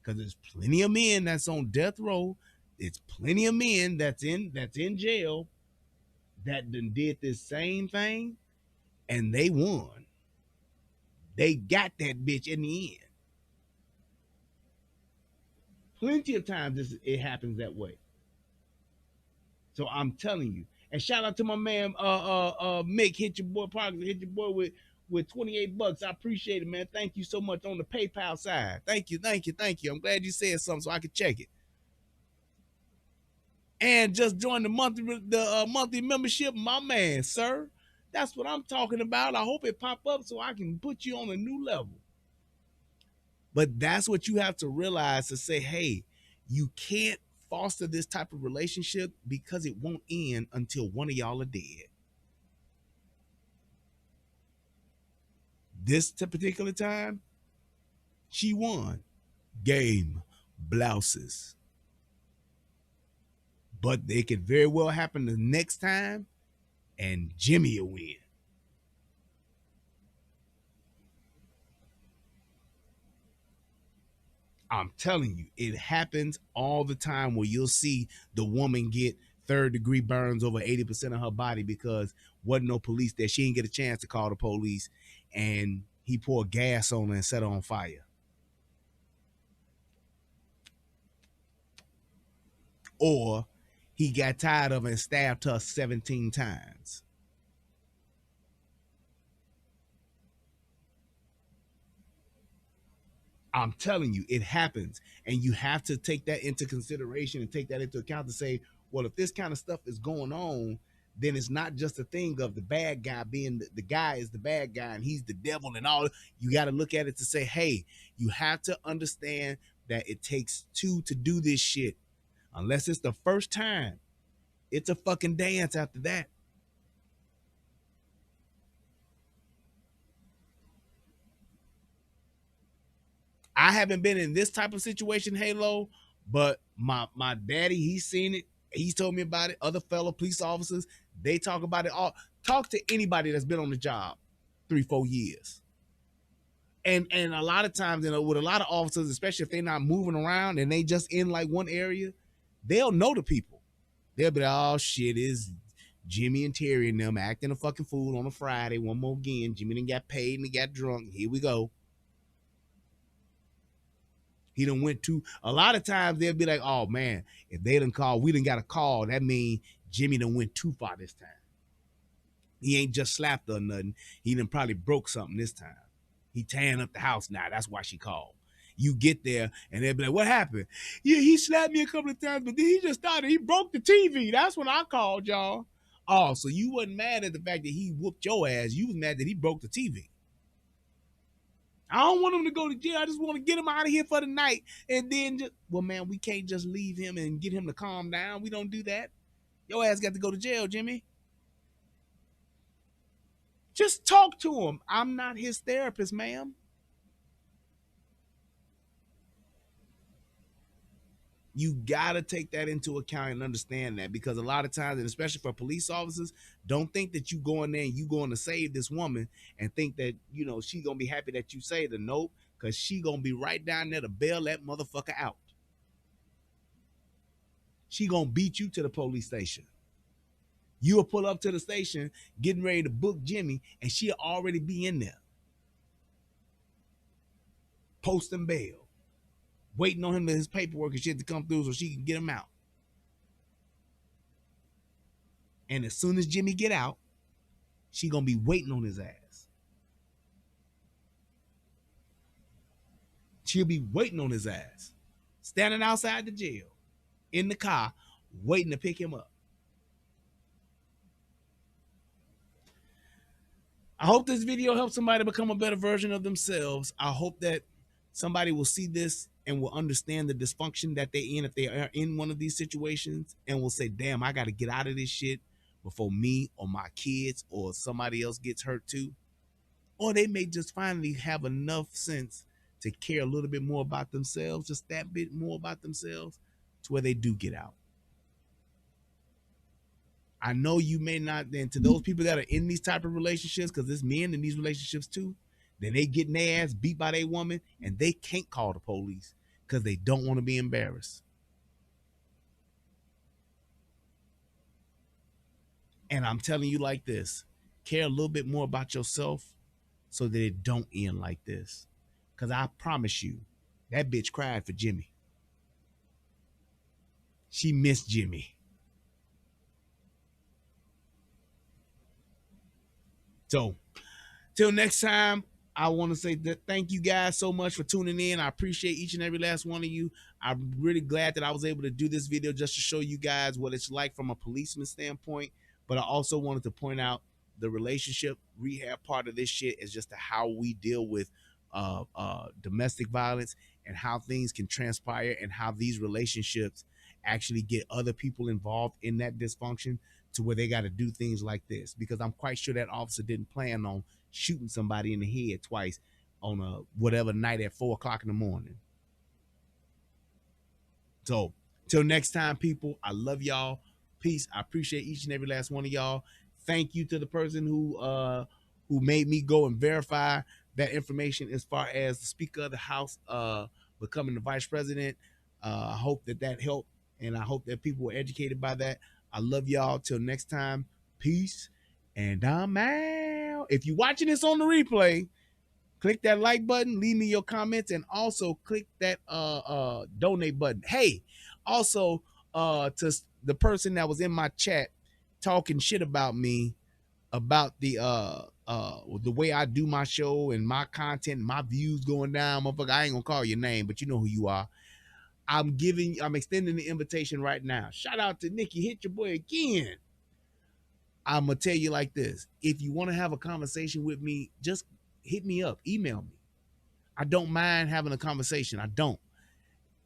Because there's plenty of men that's on death row. It's plenty of men that's in jail that done did this same thing and they won. They got that bitch in the end. Plenty of times it happens that way. So I'm telling you. And shout out to my man Mick, hit your boy Parker, hit your boy with $28. I appreciate it, man. Thank you so much on the PayPal side. Thank you. I'm glad you said something so I could check it. And just join the monthly membership, my man, sir. That's what I'm talking about. I hope it pop up so I can put you on a new level. But that's what you have to realize to say, hey, you can't foster this type of relationship because it won't end until one of y'all are dead. This particular time, she won. Game, blouses. But it could very well happen the next time and Jimmy will win. I'm telling you, it happens all the time where you'll see the woman get third-degree burns over 80% of her body because wasn't no police there. She didn't get a chance to call the police, and he poured gas on her and set her on fire. Or he got tired of her and stabbed her 17 times. I'm telling you, it happens. And you have to take that into consideration and take that into account to say, well, if this kind of stuff is going on, then it's not just a thing of the bad guy being the guy is the bad guy and he's the devil and all. You got to look at it to say, hey, you have to understand that it takes two to do this shit. Unless it's the first time, it's a fucking dance after that. I haven't been in this type of situation, Halo, but my daddy, he's seen it. He's told me about it. Other fellow police officers, they talk about it all. Talk to anybody that's been on the job 3-4 years. And a lot of times, you know, with a lot of officers, especially if they're not moving around and they just in like one area, they'll know the people. They'll be like, oh shit, is Jimmy and Terry and them acting a fucking fool on a Friday. One more again. Jimmy done got paid and he got drunk. Here we go. He done went to, a lot of times they'll be like, oh man, if they done call, we done got a call. That means Jimmy done went too far this time. He ain't just slapped her or nothing. He done probably broke something this time. He tearing up the house now. That's why she called. You get there and they'll be like, what happened? Yeah, he slapped me a couple of times, but then he just started, he broke the TV. That's when I called y'all. Oh, so you wasn't mad at the fact that he whooped your ass. You was mad that he broke the TV. I don't want him to go to jail. I just want to get him out of here for the night. And then just, well, man, we can't just leave him and get him to calm down. We don't do that. Your ass got to go to jail, Jimmy. Just talk to him. I'm not his therapist, ma'am. You gotta take that into account and understand that, because a lot of times, and especially for police officers, don't think that you go in there and you going to save this woman and think that, you know, she gonna be happy that you saved her. Nope, because she gonna be right down there to bail that motherfucker out. She gonna beat you to the police station. You'll pull up to the station getting ready to book Jimmy, and she'll already be in there posting bail, waiting on him to his paperwork and shit to come through so she can get him out. And as soon as Jimmy get out, she gonna be waiting on his ass. She'll be waiting on his ass, standing outside the jail in the car, waiting to pick him up. I hope this video helps somebody become a better version of themselves. I hope that somebody will see this and will understand the dysfunction that they're in if they are in one of these situations, and will say, damn, I got to get out of this shit before me or my kids or somebody else gets hurt too. Or they may just finally have enough sense to care a little bit more about themselves, just that bit more about themselves, to where they do get out. I know you may not, and to those people that are in these type of relationships, because there's men in these relationships too, then they getting their ass beat by their woman and they can't call the police because they don't want to be embarrassed. And I'm telling you like this, care a little bit more about yourself so that it don't end like this. Because I promise you, that bitch cried for Jimmy. She missed Jimmy. So, till next time, I want to say that thank you guys so much for tuning in. I appreciate each and every last one of you. I'm really glad that I was able to do this video just to show you guys what it's like from a policeman standpoint. But I also wanted to point out the relationship rehab part of this shit is just how we deal with domestic violence and how things can transpire and how these relationships actually get other people involved in that dysfunction to where they got to do things like this. Because I'm quite sure that officer didn't plan on shooting somebody in the head twice on a whatever night at 4 o'clock in the morning. So till next time, people, I love y'all. Peace. I appreciate each and every last one of y'all. Thank you to the person who made me go and verify that information as far as the Speaker of the House becoming the Vice President. I hope that helped, and I hope that people were educated by that. I love y'all. Till next time, peace, and I'm out. If you're watching this on the replay, click that like button, leave me your comments, and also click that donate button. Hey, also to the person that was in my chat talking shit about me, about the way I do my show and my content, my views going down, motherfucker, I ain't gonna call your name, but you know who you are. I'm extending the invitation right now. Shout out to Nikki, hit your boy again. I'm gonna tell you like this: if you want to have a conversation with me, just hit me up, email me. I don't mind having a conversation. I don't.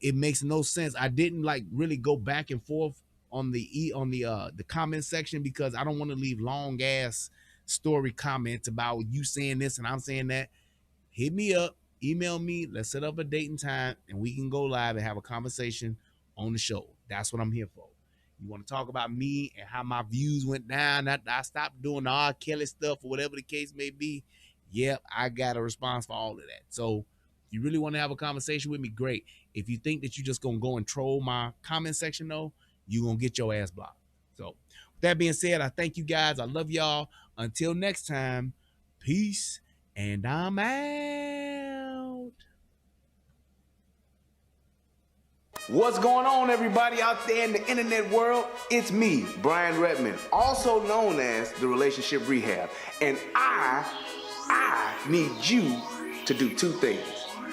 It makes no sense. I didn't like really go back and forth on the comment section because I don't want to leave long ass story comments about you saying this and I'm saying that. Hit me up, email me, let's set up a date and time and we can go live and have a conversation on the show. That's what I'm here for. You want to talk about me and how my views went down, I stopped doing the R. Kelly stuff or whatever the case may be. Yep, I got a response for all of that. So if you really want to have a conversation with me, great. If you think that you're just going to go and troll my comment section, though, you're going to get your ass blocked. So with that being said, I thank you guys. I love y'all. Until next time, peace, and I'm out. What's going on, everybody out there in the internet world? It's me, Brian Redmond, also known as the Relationship Rehab. And I need you to do 2 things.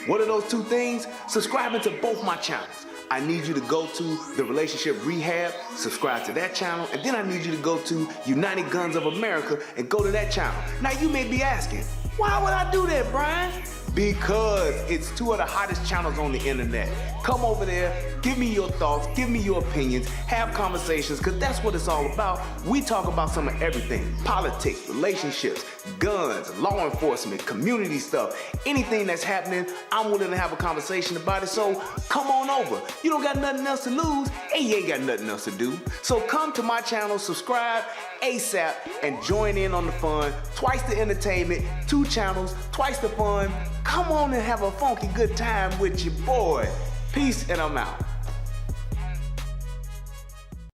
What are those 2 things? Subscribing to both my channels. I need you to go to the Relationship Rehab, subscribe to that channel, and then I need you to go to United Guns of America and go to that channel. Now you may be asking, why would I do that, Brian? Because it's two of the hottest channels on the internet. Come over there, give me your thoughts, give me your opinions, have conversations, because that's what it's all about. We talk about some of everything: politics, relationships, guns, law enforcement, community stuff. Anything that's happening, I'm willing to have a conversation about it. So come on over. You don't got nothing else to lose, and you ain't got nothing else to do. So come to my channel, subscribe ASAP, and join in on the fun. Twice the entertainment, 2 channels, twice the fun. Come on and have a funky good time with your boy. Peace, and I'm out.